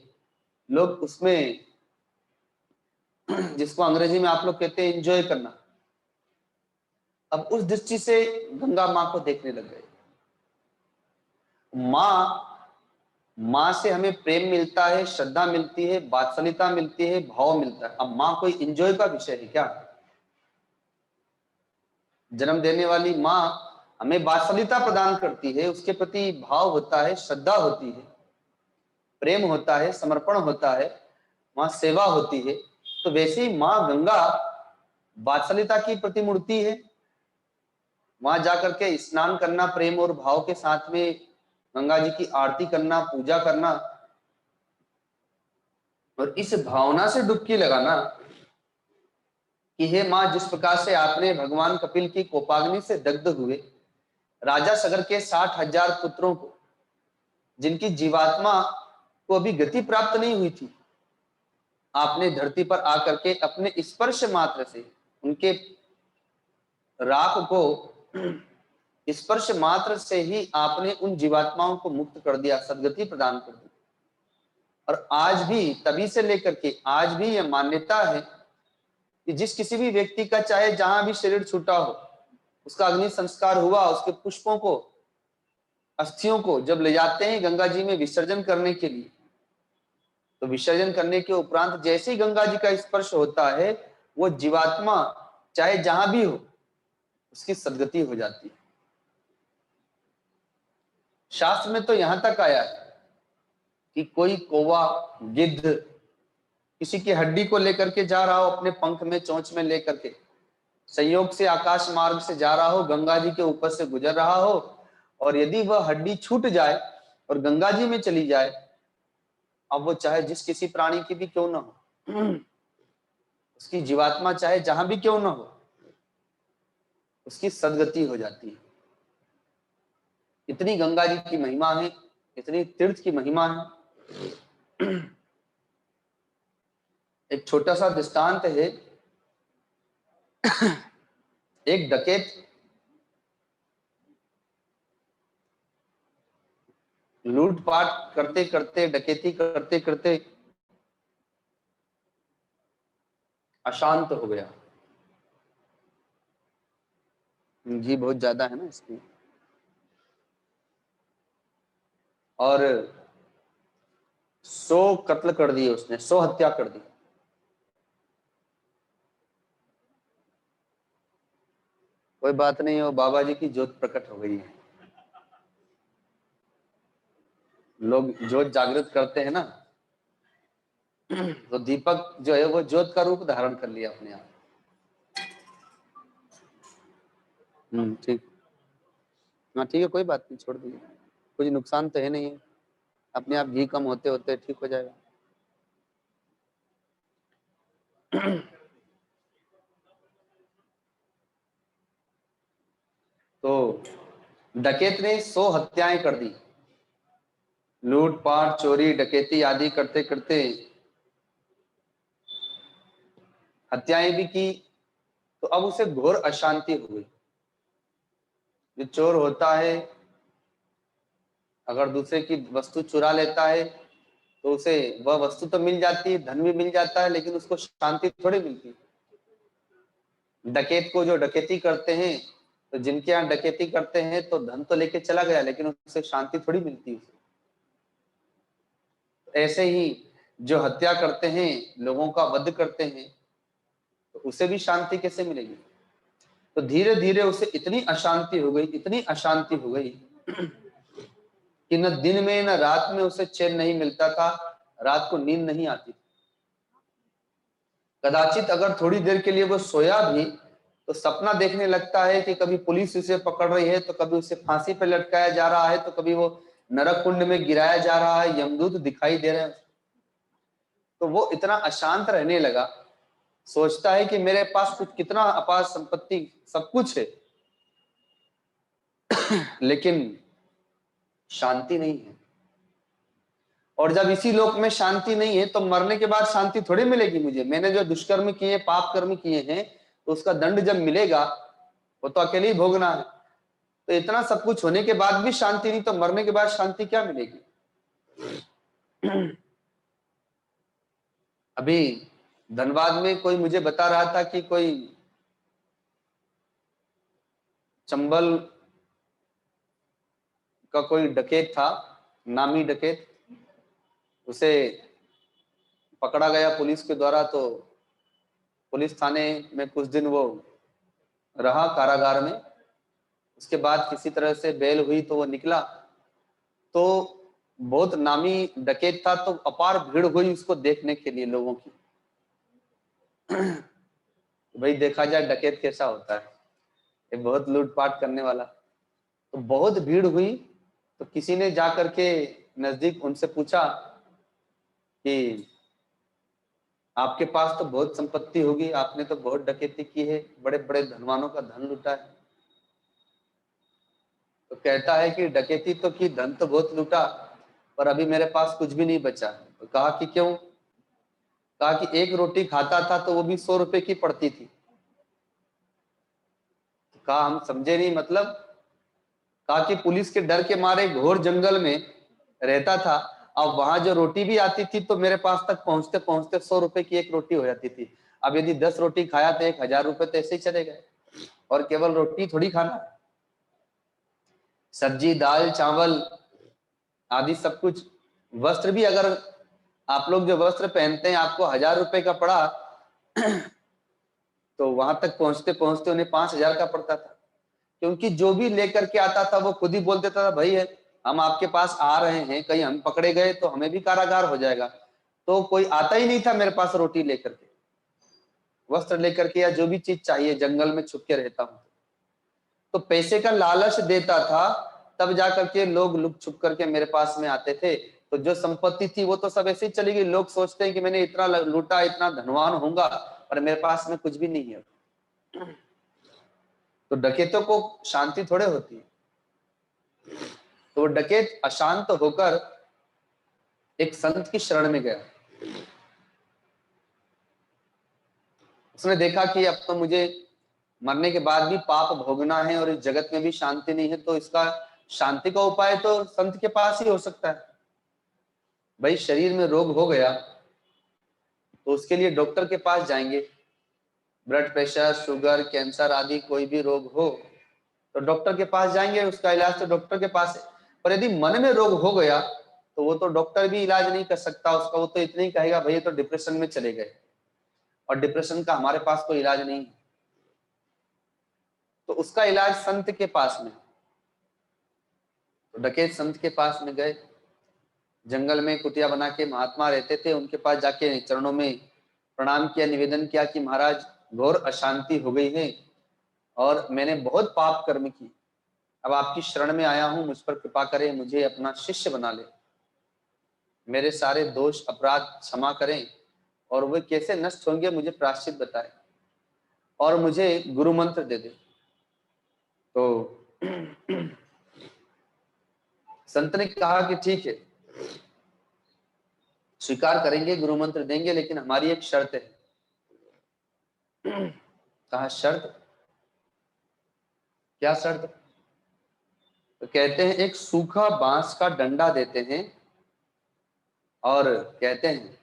लोग उसमें, जिसको अंग्रेजी में आप लोग कहते हैं एंजॉय करना, अब उस दृष्टि से गंगा माँ को देखने लग गए। माँ से हमें प्रेम मिलता है, श्रद्धा मिलती है, वात्सल्यता मिलती है, भाव मिलता है। अब माँ कोई एंजॉय का विषय है क्या? जन्म देने वाली माँ हमें वात्सल्यता प्रदान करती है, उसके प्रति भाव होता है, श्रद्धा होती है, प्रेम होता है, समर्पण होता है, वहां सेवा होती है। तो वैसे ही माँ गंगा वात्सल्यता की प्रतिमूर्ति है। वहां जाकर के स्नान करना, प्रेम और भाव के साथ में गंगा जी की आरती करना, पूजा करना, और इस भावना से डुबकी लगाना कि हे माँ, जिस प्रकार से आपने भगवान कपिल की कोपाग्नि से दग्ध हुए राजा सगर के 60,000 पुत्रों को, जिनकी जीवात्मा को अभी गति प्राप्त नहीं हुई थी, आपने धरती पर आकर के अपने स्पर्श मात्र से उनके राख को, स्पर्श मात्र से ही आपने उन जीवात्माओं को मुक्त कर दिया, सदगति प्रदान कर दी। और आज भी, तभी से लेकर के आज भी यह मान्यता है कि जिस किसी भी व्यक्ति का चाहे जहां भी शरीर छूटा हो, उसका अग्नि संस्कार हुआ, उसके पुष्पों को, अस्थियों को जब ले जाते हैं गंगा जी में विसर्जन करने के लिए, तो विसर्जन करने के उपरांत जैसे ही गंगा जी का स्पर्श होता है, वो जीवात्मा चाहे जहां भी हो उसकी सदगति हो जाती है। शास्त्र में तो यहां तक आया है कि कोई कौवा, गिद्ध किसी की हड्डी को लेकर के जा रहा हो, अपने पंख में, चोंच में लेकर के, संयोग से आकाश मार्ग से जा रहा हो, गंगा जी के ऊपर से गुजर रहा हो, और यदि वह हड्डी छूट जाए और गंगा जी में चली जाए, अब वो चाहे जिस किसी प्राणी की भी क्यों ना हो, उसकी जीवात्मा चाहे जहां भी क्यों ना हो, उसकी सदगति हो जाती है। इतनी गंगा जी की महिमा है, इतनी तीर्थ की महिमा है। एक छोटा सा दृष्टांत है। एक डकैत लूटपाट करते करते, डकैती करते करते अशांत हो गया। घी बहुत ज्यादा है ना इसमें। और 100 कत्ल कर दिए उसने, 100 हत्या कर दी। कोई बात नहीं, वो बाबा जी की ज्योत प्रकट हो गई है। लोग ज्योत जागृत करते हैं ना, तो दीपक जो है वो ज्योत का रूप धारण कर लिया अपने आप। ठीक, हाँ ठीक है, कोई बात नहीं, छोड़ दीजिए, कुछ नुकसान तो है नहीं है, अपने आप घी कम होते होते ठीक हो जाएगा। तो डकैत ने 100 हत्याएं कर दी, लूटपाट चोरी डकैती आदि करते करते हत्याएं भी की। तो अब उसे घोर अशांति हो गई। जो चोर होता है, अगर दूसरे की वस्तु चुरा लेता है तो उसे वह वस्तु तो मिल जाती है, धन भी मिल जाता है, लेकिन उसको शांति थोड़ी मिलती। डकैत को जो डकैती करते हैं, तो जिनके यहाँ डकैती करते हैं तो धन तो लेके चला गया, लेकिन उसे शांति थोड़ी मिलती। ऐसे ही जो हत्या करते हैं, लोगों का वध करते हैं, तो उसे भी शांति कैसे मिलेगी। तो धीरे धीरे उसे इतनी अशांति हो गई, इतनी अशांति हो गई कि न दिन में न रात में उसे चैन नहीं मिलता था, रात को नींद नहीं आती। कदाचित अगर थोड़ी देर के लिए वो सोया भी तो सपना देखने लगता है कि कभी पुलिस उसे पकड़ रही है, तो कभी उसे फांसी पर लटकाया जा रहा है, तो कभी वो नरक कुंड में गिराया जा रहा है, यमदूत दिखाई दे रहे हैं। तो वो इतना अशांत रहने लगा, सोचता है कि मेरे पास कुछ कितना अपार संपत्ति सब कुछ है, लेकिन शांति नहीं है। और जब इसी लोक में शांति नहीं है तो मरने के बाद शांति थोड़ी मिलेगी मुझे। मैंने जो दुष्कर्म किए, पाप कर्म किए हैं, तो उसका दंड जब मिलेगा वो तो अकेले ही भोगना है। तो इतना सब कुछ होने के बाद भी शांति नहीं, तो मरने के बाद शांति क्या मिलेगी। अभी धनबाद में कोई मुझे बता रहा था कि कोई चंबल का कोई डकैत था, नामी डकैत, उसे पकड़ा गया पुलिस के द्वारा। तो पुलिस थाने में कुछ दिन वो रहा कारागार में, उसके बाद किसी तरह से बेल हुई तो वो निकला। तो बहुत नामी डकैत था, तो अपार भीड़ हुई उसको देखने के लिए लोगों की। भाई देखा जाए डकैत कैसा होता है, ये बहुत लूटपाट करने वाला। तो बहुत भीड़ हुई, तो किसी ने जाकर के नजदीक उनसे पूछा कि आपके पास तो बहुत संपत्ति होगी, आपने तो बहुत डकैती की है, बड़े बड़े धनवानों का धन लूटा है। तो कहता है कि डकैती तो की, धन तो बहुत लूटा, पर अभी मेरे पास कुछ भी नहीं बचा। तो कहा कि क्यों। कहा कि एक रोटी खाता था तो वो भी 100 रुपए की पड़ती थी। तो कहा हम समझे नहीं, मतलब। कहा कि पुलिस के डर के मारे घोर जंगल में रहता था, अब वहां जो रोटी भी आती थी तो मेरे पास तक पहुंचते पहुंचते 100 रुपए की एक रोटी हो जाती थी। अब यदि 10 रोटी खाया तो 1000 रुपए तो ऐसे ही चले गए। और केवल रोटी थोड़ी खाना, सब्जी दाल चावल आदि सब कुछ। वस्त्र भी, अगर आप लोग जो वस्त्र पहनते हैं आपको 1000 रुपए का पड़ा, तो वहां तक पहुंचते पहुंचते उन्हें 5000 का पड़ता था। क्योंकि जो भी लेकर के आता था वो खुद ही बोल देता था, भाई है हम आपके पास आ रहे हैं, कहीं हम पकड़े गए तो हमें भी कारागार हो जाएगा। तो कोई आता ही नहीं था मेरे पास रोटी लेकर के, वस्त्र लेकर के, या जो भी चीज चाहिए, जंगल में छुप के रहता हूं। तो पैसे का लालच देता था, तब जाकर के लोग लुक छुप करके मेरे पास में आते थे। तो जो संपत्ति थी वो तो सब ऐसे ही चली गई। लोग सोचते हैं कि मैंने इतना लूटा, इतना धनवान होऊंगा, पर मेरे पास में कुछ भी नहीं है। तो डकैतों को शांति थोड़े होती है। तो वो डकैत अशांत होकर एक संत की शरण में गया। उसने देखा कि अब तो मुझे मरने के बाद भी पाप भोगना है और इस जगत में भी शांति नहीं है, तो इसका शांति का उपाय तो संत के पास ही हो सकता है। भाई शरीर में रोग हो गया तो उसके लिए डॉक्टर के पास जाएंगे। ब्लड प्रेशर, शुगर, कैंसर आदि कोई भी रोग हो तो डॉक्टर के पास जाएंगे, उसका इलाज तो डॉक्टर के पास है। पर यदि मन में रोग हो गया तो वो तो डॉक्टर भी इलाज नहीं कर सकता उसका। वो तो इतना ही कहेगा, भाई तो डिप्रेशन में चले गए, और डिप्रेशन का हमारे पास कोई इलाज नहीं है। तो उसका इलाज संत के पास में। तो डकैत संत के पास में गए, जंगल में कुटिया बना के महात्मा रहते थे, उनके पास जाके चरणों में प्रणाम किया, निवेदन किया कि महाराज घोर अशांति हो गई है और मैंने बहुत पाप कर्म की, अब आपकी शरण में आया हूं, मुझ पर कृपा करें, मुझे अपना शिष्य बना ले, मेरे सारे दोष अपराध क्षमा करें और वे कैसे नष्ट होंगे मुझे प्रायश्चित बताए और मुझे गुरु मंत्र दे दे। तो संत ने कहा कि ठीक है, स्वीकार करेंगे, गुरु मंत्र देंगे, लेकिन हमारी एक शर्त है। कहा शर्त? क्या शर्त? तो कहते हैं एक सूखा बांस का डंडा देते हैं और कहते हैं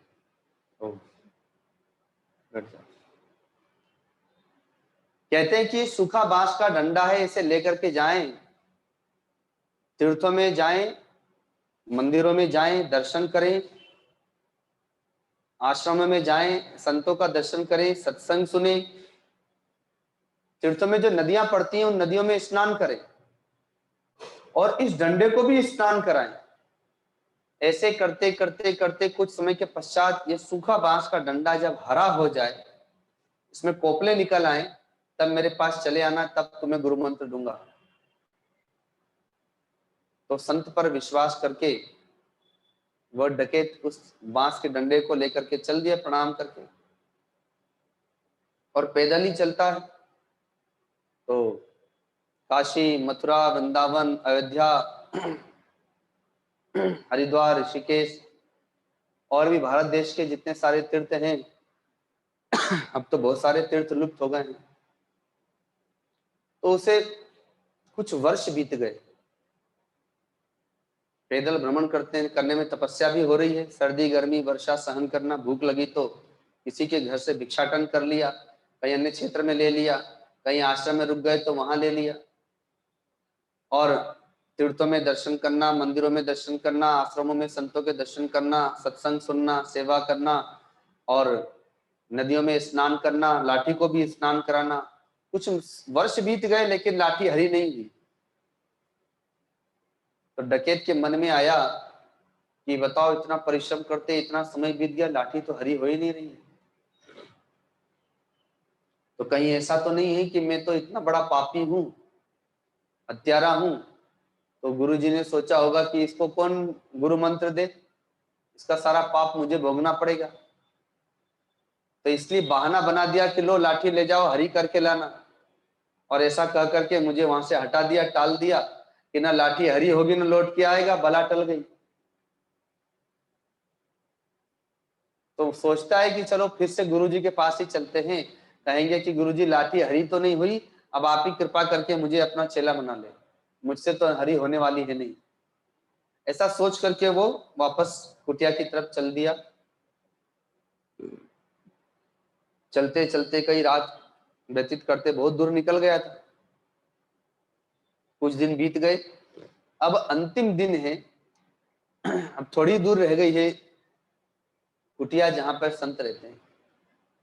कहते हैं कि सूखा बांस का डंडा है, इसे लेकर के जाएं, तीर्थों में जाएं, मंदिरों में जाएं, दर्शन करें, आश्रमों में जाएं, संतों का दर्शन करें, सत्संग सुने, तीर्थों में जो नदियां पड़ती हैं उन नदियों में स्नान करें और इस डंडे को भी स्नान कराएं। ऐसे करते करते करते कुछ समय के पश्चात ये सूखा बांस का डंडा जब हरा हो जाए, इसमें पोपले निकल आए, तब मेरे पास चले आना, तब तुम्हें गुरु मंत्र दूंगा। तो संत पर विश्वास करके वह डकैत उस बांस के डंडे को लेकर के चल दिया प्रणाम करके, और पैदल ही चलता है। तो काशी, मथुरा, वृंदावन, अयोध्या, हरिद्वार, ऋषिकेश और भी भारत देश के जितने सारे तीर्थ हैं, अब तो बहुत सारे तीर्थ लुप्त हो गए हैं। तो उसे कुछ वर्ष बीत गए, पैदल भ्रमण करने में तपस्या भी हो रही है, सर्दी गर्मी वर्षा सहन करना, भूख लगी तो किसी के घर से भिक्षाटन कर लिया, कहीं अन्य क्षेत्र में ले लिया, कहीं आश्रम में रुक गए तो वहां ले लिया, और तीर्थों में दर्शन करना, मंदिरों में दर्शन करना, आश्रमों में संतों के दर्शन करना, सत्संग सुनना, सेवा करना और नदियों में स्नान करना, लाठी को भी स्नान कराना। कुछ वर्ष बीत गए लेकिन लाठी हरी नहीं हुई। तो डकैत के मन में आया कि बताओ, इतना परिश्रम करते इतना समय बीत गया, लाठी तो हरी हो ही नहीं रही है। तो कहीं ऐसा तो नहीं है कि मैं तो इतना बड़ा पापी हूं, हत्यारा हूं, तो गुरुजी ने सोचा होगा कि इसको कौन गुरु मंत्र दे, इसका सारा पाप मुझे भोगना पड़ेगा। तो इसलिए बहाना बना दिया कि लो लाठी ले जाओ, हरी करके लाना, और ऐसा कह करके मुझे वहां से हटा दिया, टाल दिया कि ना लाठी हरी होगी ना लौट के आएगा, बला टल गई। तो सोचता है कि चलो फिर से गुरुजी के पास ही चलते हैं, कहेंगे कि गुरुजी लाठी हरी तो नहीं हुई, अब आप ही कृपा करके मुझे अपना चेला बना ले, मुझसे तो हरी होने वाली है नहीं। ऐसा सोच करके वो वापस कुटिया की तरफ चल दिया। चलते चलते कई रात व्यतीत करते बहुत दूर निकल गया था। कुछ दिन बीत गए, अब अंतिम दिन है, अब थोड़ी दूर रह गई है कुटिया जहां पर संत रहते हैं।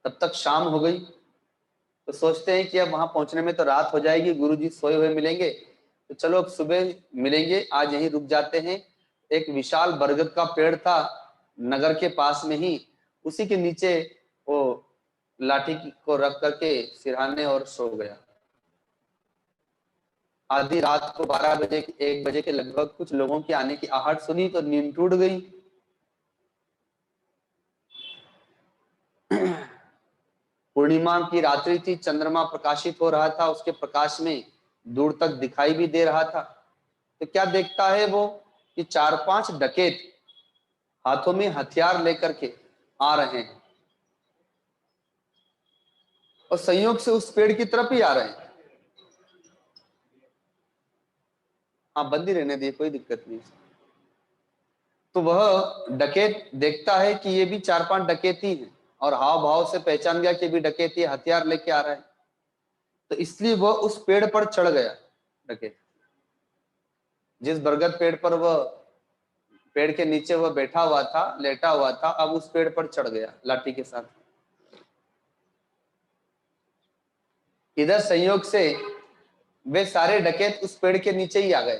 तब तक शाम हो गई, तो सोचते हैं कि अब वहां पहुंचने में तो रात हो जाएगी, गुरुजी सोए हुए मिलेंगे, तो चलो अब सुबह मिलेंगे, आज यहीं रुक जाते हैं। एक विशाल बरगद का पेड़ था नगर के पास में ही, उसी के नीचे वो लाठी को रख करके सिरहाने और सो गया। आधी रात को 12 बजे 1 बजे के लगभग कुछ लोगों की आने की आहट सुनी तो नींद टूट गई। पूर्णिमा की रात्रि थी, चंद्रमा प्रकाशित हो रहा था, उसके प्रकाश में दूर तक दिखाई भी दे रहा था। तो क्या देखता है वो कि 4-5 डकैत हाथों में हथियार लेकर के आ रहे हैं और संयोग से उस पेड़ की तरफ ही आ रहे हैं। हाँ, बंदी रहने दिए, कोई दिक्कत नहीं। तो वह डकैत देखता है कि ये भी 4-5 डकैती हैं और हाव भाव से पहचान गया कि भी डकैती हथियार लेके आ रहा है। तो इसलिए वह उस पेड़ पर चढ़ गया। डकैत जिस बरगद पेड़ पर वह पेड़ के नीचे वह बैठा हुआ था, लेटा हुआ था, अब उस पेड़ पर चढ़ गया लाठी के साथ। इधर संयोग से वे सारे डकैत उस पेड़ के नीचे ही आ गए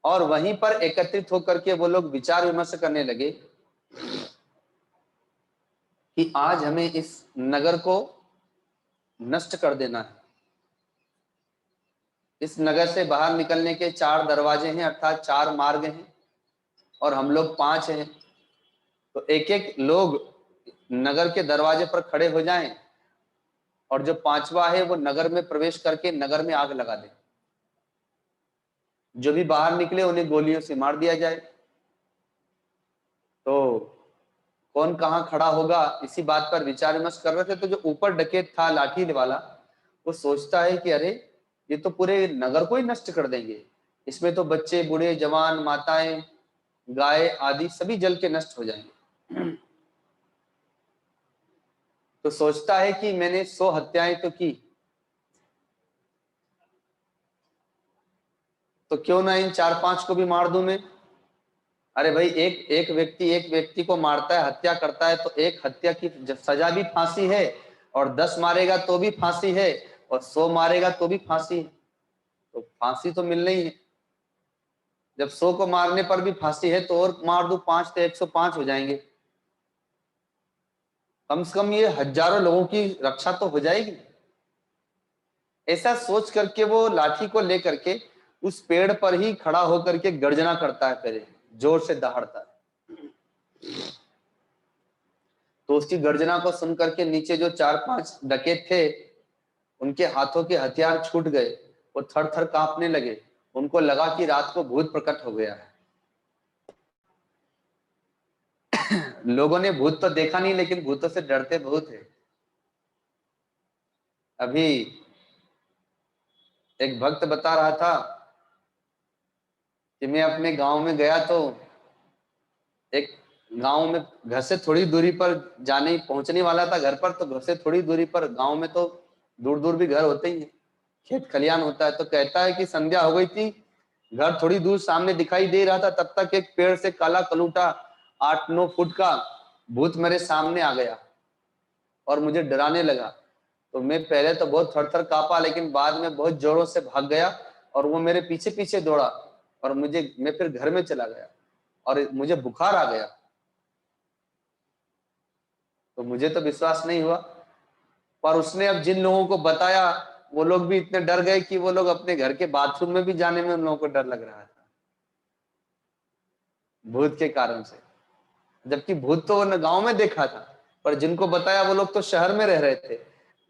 और वहीं पर एकत्रित होकर के वो लोग विचार विमर्श करने लगे कि आज हमें इस नगर को नष्ट कर देना है। इस नगर से बाहर निकलने के 4 दरवाजे हैं, अर्थात 4 मार्ग हैं और हम लोग 5 हैं। तो एक एक लोग नगर के दरवाजे पर खड़े हो जाएं और जो 5वां है वो नगर में प्रवेश करके नगर में आग लगा दे। जो भी बाहर निकले उन्हें गोलियों से मार दिया जाए। तो कौन कहाँ खड़ा होगा इसी बात पर विचार विमर्श कर रहे थे। तो जो ऊपर डकैत था लाठी वाला, वो सोचता है कि अरे ये तो पूरे नगर को ही नष्ट कर देंगे, इसमें तो बच्चे, बूढ़े, जवान, माताएं, गाय आदि सभी जल के नष्ट हो जाएंगे। तो सोचता है कि मैंने 100 हत्याएं तो की, तो क्यों ना इन 4-5 को भी मार दूं मैं। अरे भाई, एक व्यक्ति को मारता है, हत्या करता है, तो एक हत्या की सजा भी फांसी है, और 10 मारेगा तो भी फांसी है, और 100 मारेगा तो भी फांसी है। तो फांसी तो मिलनी ही है। जब 100 को मारने पर भी फांसी है तो और मार दू 5 तो 105 हो जाएंगे। कम से कम ये हजारों लोगों की रक्षा तो हो जाएगी। ऐसा सोच करके वो लाठी को लेकर के उस पेड़ पर ही खड़ा होकर के गर्जना करता है, पहले जोर से दहाड़ता है। तो उसकी गर्जना को सुनकर के नीचे जो 4-5 डकैत थे, उनके हाथों के हथियार छूट गए, वो थर थर कांपने लगे। उनको लगा कि रात को भूत प्रकट हो गया है। लोगों ने भूत तो देखा नहीं, लेकिन भूतों से डरते बहुत है। अभी एक भक्त बता रहा था कि मैं अपने गांव में गया, तो एक गांव में घर से थोड़ी दूरी पर पहुंचने वाला था घर पर। तो घर से थोड़ी दूरी पर, गांव में तो दूर दूर भी घर होते ही हैं, खेत खलियान होता है। तो कहता है कि संध्या हो गई थी, घर थोड़ी दूर सामने दिखाई दे रहा था, तब तक एक पेड़ से काला कलूटा 8-9 फुट का भूत मेरे सामने आ गया और मुझे डराने लगा। तो मैं पहले तो बहुत थर-थर कांपा, लेकिन बाद में बहुत जोरों से भाग गया और वो मेरे पीछे पीछे दौड़ा और मैं फिर घर में चला गया और मुझे बुखार आ गया। तो मुझे तो विश्वास नहीं हुआ, पर उसने अब जिन लोगों को बताया, वो लोग भी इतने डर गए कि वो लोग अपने घर के बाथरूम में भी जाने में उन लोगों को डर लग रहा था, भूत के कारण से। जबकि भूत तो वो गांव में देखा था, पर जिनको बताया वो लोग तो शहर में रह रहे थे,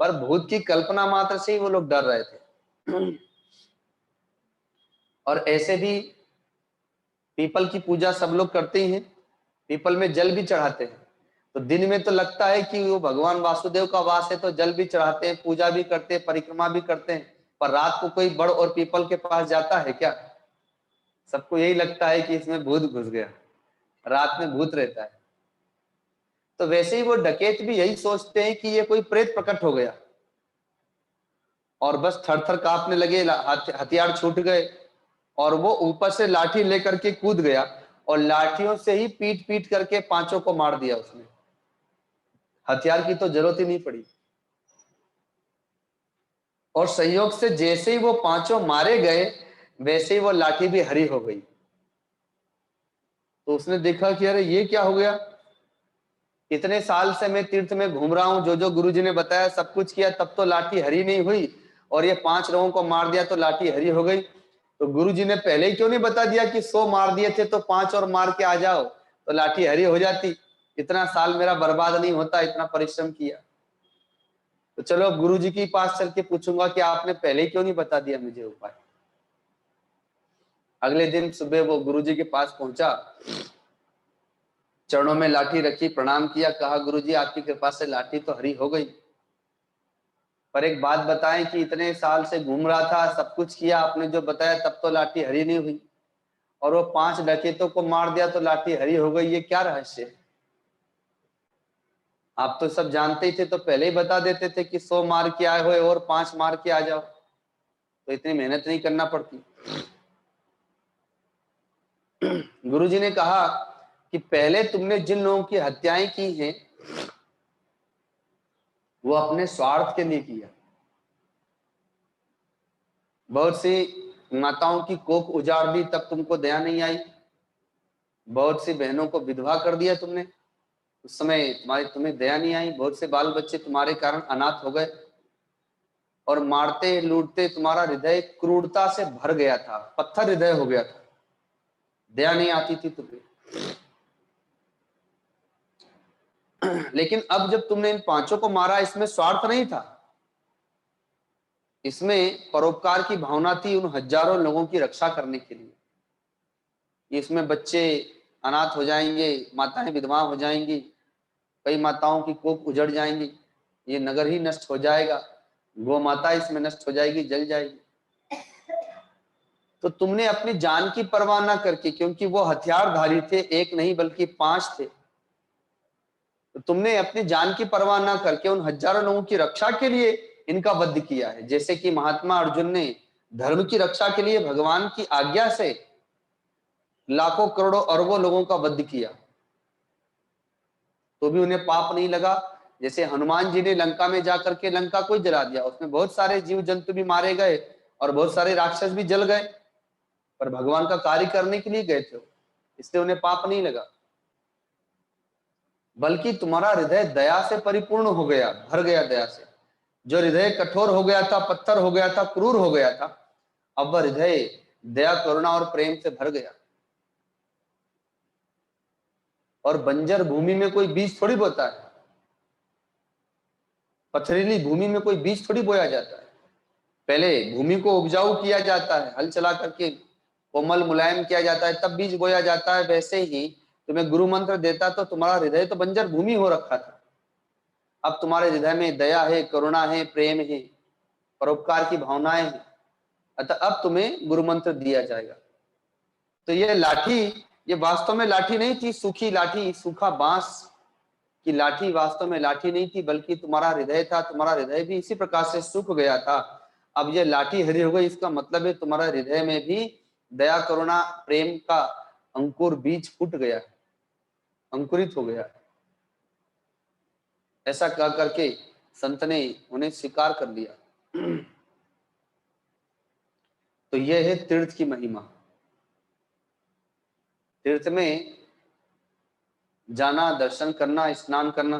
पर भूत की कल्पना मात्र से ही वो लोग डर रहे थे। और ऐसे भी पीपल की पूजा सब लोग करते ही हैं, पीपल में जल भी चढ़ाते हैं। तो दिन में तो लगता है कि वो भगवान वासुदेव का वास है, तो जल भी चढ़ाते हैं, पूजा भी करते हैं, परिक्रमा भी करते हैं। पर रात को कोई बड़ और पीपल के पास जाता है क्या? सबको यही लगता है कि इसमें भूत घुस गया, रात में भूत रहता है। तो वैसे ही वो डकैत भी यही सोचते हैं कि ये कोई प्रेत प्रकट हो गया, और बस थर थर कांपने लगे, हथियार छूट गए और वो ऊपर से लाठी लेकर के कूद गया और लाठियों से ही पीट पीट करके 5 को मार दिया उसने। हथियार की तो जरूरत ही नहीं पड़ी। और संयोग से जैसे ही वो 5 मारे गए, वैसे ही वो लाठी भी हरी हो गई। तो उसने देखा कि अरे ये क्या हो गया, इतने साल से मैं तीर्थ में घूम रहा हूं, जो जो गुरुजी ने बताया सब कुछ किया, तब तो लाठी हरी नहीं हुई, और ये 5 लोगों को मार दिया तो लाठी हरी हो गई। तो गुरुजी ने पहले ही क्यों नहीं बता दिया कि 100 मार दिए थे तो 5 और मार के आ जाओ, तो लाठी हरी हो जाती, इतना साल मेरा बर्बाद नहीं होता, इतना परिश्रम किया। तो चलो गुरुजी के पास चल के पूछूंगा कि आपने पहले ही क्यों नहीं बता दिया मुझे उपाय। अगले दिन सुबह वो गुरुजी के पास पहुंचा, चरणों में लाठी रखी, प्रणाम किया, कहा गुरुजी आपकी कृपा से लाठी तो हरी हो गई, पर एक बात बताएं कि इतने साल से घूम रहा था, सब कुछ किया आपने जो बताया, तब तो लाठी हरी नहीं हुई, और वो 5 डकैतों को मार दिया तो लाठी हरी हो गई, ये क्या रहस्य है? आप तो सब जानते ही थे, तो पहले ही बता देते थे कि 100 मार के आए हुए और 5 मार के आ जाओ, तो इतनी मेहनत नहीं करना पड़ती। गुरुजी ने कहा कि पहले तुमने जिन लोगों की हत्याएं की हैं, वो अपने स्वार्थ के लिए किया। बहुत सी माताओं की कोख उजाड़ दी, तब तुमको दया नहीं आई। बहुत सी बहनों को विधवा कर दिया तुमने, उस समय तुम्हें दया नहीं आई। बहुत से बाल बच्चे तुम्हारे कारण अनाथ हो गए, और मारते लूटते तुम्हारा हृदय क्रूरता से भर गया था, पत्थर हृदय हो गया था, दया नहीं आती थी तुम्हें। लेकिन अब जब तुमने इन पांचों को मारा, इसमें स्वार्थ नहीं था, इसमें परोपकार की भावना थी, उन हजारों लोगों की रक्षा करने के लिए। इसमें बच्चे अनाथ हो जाएंगे, माताएं विधवा हो जाएंगी, कई माताओं की कोख उजड़ जाएंगी, ये नगर ही नष्ट हो जाएगा, गौ माता इसमें नष्ट हो जाएगी, जल जाएगी। तो तुमने अपनी जान की परवाह ना करके, क्योंकि वो हथियारधारी थे, एक नहीं बल्कि 5 थे, तो तुमने अपनी जान की परवाह ना करके उन हजारों लोगों की रक्षा के लिए इनका वध किया है। जैसे कि महात्मा अर्जुन ने धर्म की रक्षा के लिए भगवान की आज्ञा से लाखों करोड़ों अरबों लोगों का वध किया, तो भी उन्हें पाप नहीं लगा। जैसे हनुमान जी ने लंका में जाकर के लंका को जला दिया, उसमें बहुत सारे जीव जंतु भी मारे गए और बहुत सारे राक्षस भी जल गए, पर भगवान का कार्य करने के लिए गए थे, इसलिए उन्हें पाप नहीं लगा। बल्कि तुम्हारा हृदय दया से परिपूर्ण हो गया, भर गया दया से। जो हृदय कठोर हो गया था, पत्थर हो गया था, क्रूर हो गया था, अब वह हृदय दया, करुणा और प्रेम से भर गया। और बंजर भूमि में कोई बीज थोड़ी बोता है, पथरीली भूमि में कोई बीज थोड़ी बोया जाता है। पहले भूमि को उपजाऊ किया जाता है, हल चला करके कोमल मुलायम किया जाता है, तब बीज बोया जाता है। वैसे ही तुम्हें गुरु मंत्र देता तो तुम्हारा हृदय तो बंजर भूमि हो रखा था, अब तुम्हारे हृदय में दया है, करुणा है, प्रेम है, परोपकार की भावनाएं हैं, अतः अब तुम्हें गुरु मंत्र दिया जाएगा। तो ये लाठी, ये वास्तव में लाठी नहीं थी, सूखी लाठी, सूखा बांस की लाठी वास्तव में लाठी नहीं थी, बल्कि तुम्हारा हृदय था। तुम्हारा हृदय भी इसी प्रकार से सूख गया था, अब ये लाठी हरी हो गई। इसका मतलब है तुम्हारा हृदय में भी दया, करुणा, प्रेम का अंकुर बीज फूट गया, अंकुरित हो गया। ऐसा कह करके संत ने उन्हें स्वीकार कर लिया। तो यह है तीर्थ की महिमा। तीर्थ में जाना, दर्शन करना, स्नान करना।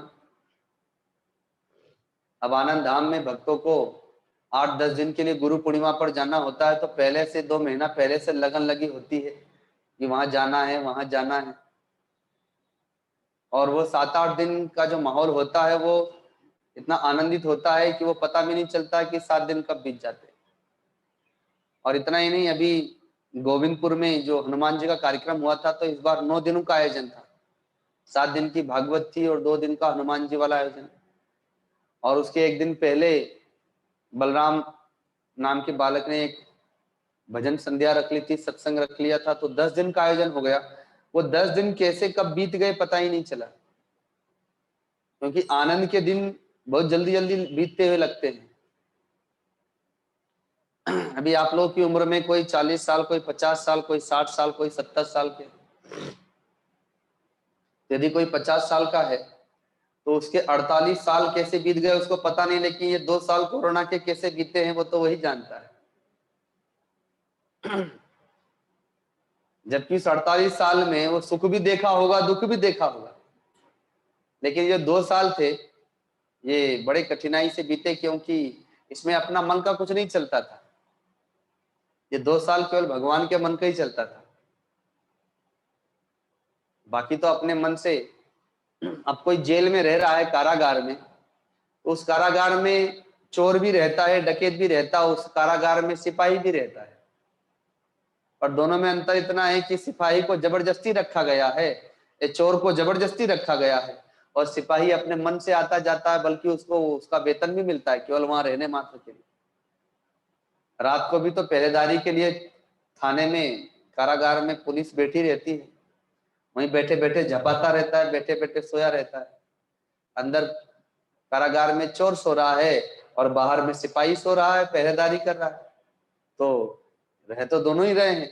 अब आनंद धाम में भक्तों को 8-10 दिन के लिए गुरु पूर्णिमा पर जाना होता है, तो पहले से 2 महीना पहले से लगन लगी होती है कि वहां जाना है, वहां जाना है। और वो 7-8 दिन का जो माहौल होता है वो इतना आनंदित होता है कि वो पता भी नहीं चलता कि 7 दिन कब बीत जाते। और इतना ही नहीं, अभी गोविंदपुर में जो हनुमान जी का कार्यक्रम हुआ था, तो इस बार 9 दिनों का आयोजन था। 7 दिन की भागवत थी और 2 दिन का हनुमान जी वाला आयोजन। और उसके एक दिन पहले बलराम नाम के बालक ने एक भजन संध्या रख ली थी, सत्संग रख लिया था, तो 10 दिन का आयोजन हो गया। वो 10 दिन कैसे कब बीत गए पता ही नहीं चला, क्योंकि आनंद के दिन बहुत जल्दी जल्दी बीतते हुए लगते हैं। अभी आप लोग की उम्र में कोई 40 साल, कोई 50 साल, कोई 60 साल, कोई 70 साल के। यदि कोई 50 साल का है तो उसके 48 साल कैसे बीत गए उसको पता नहीं, लेकिन ये 2 साल कोरोना के कैसे बीते हैं वो तो वही जानता है। जबकि 48 साल में वो सुख भी देखा होगा, दुख भी देखा होगा, लेकिन ये 2 साल थे ये बड़े कठिनाई से बीते, क्योंकि इसमें अपना मन का कुछ नहीं चलता था। ये 2 साल केवल भगवान के मन का ही चलता था, बाकी तो अपने मन से। अब कोई जेल में रह रहा है, कारागार में, उस कारागार में चोर भी रहता है, डकैत भी रहता है, उस कारागार में सिपाही भी रहता है, और दोनों में अंतर इतना है कि सिपाही को जबरदस्ती रखा गया है, चोर को जबरदस्ती रखा गया है, और सिपाही अपने मन से आता जाता है, बल्कि उसको उसका वेतन भी मिलता है केवल वहां रहने मात्र के लिए। रात को भी तो पहरेदारी के लिए थाने में, कारागार में पुलिस बैठी रहती है, वहीं बैठे बैठे झपाता रहता है, बैठे बैठे सोया रहता है। अंदर कारागार में चोर सो रहा है और बाहर में सिपाही सो रहा है, पहरेदारी कर रहा है, तो रह तो दोनों ही रहे हैं,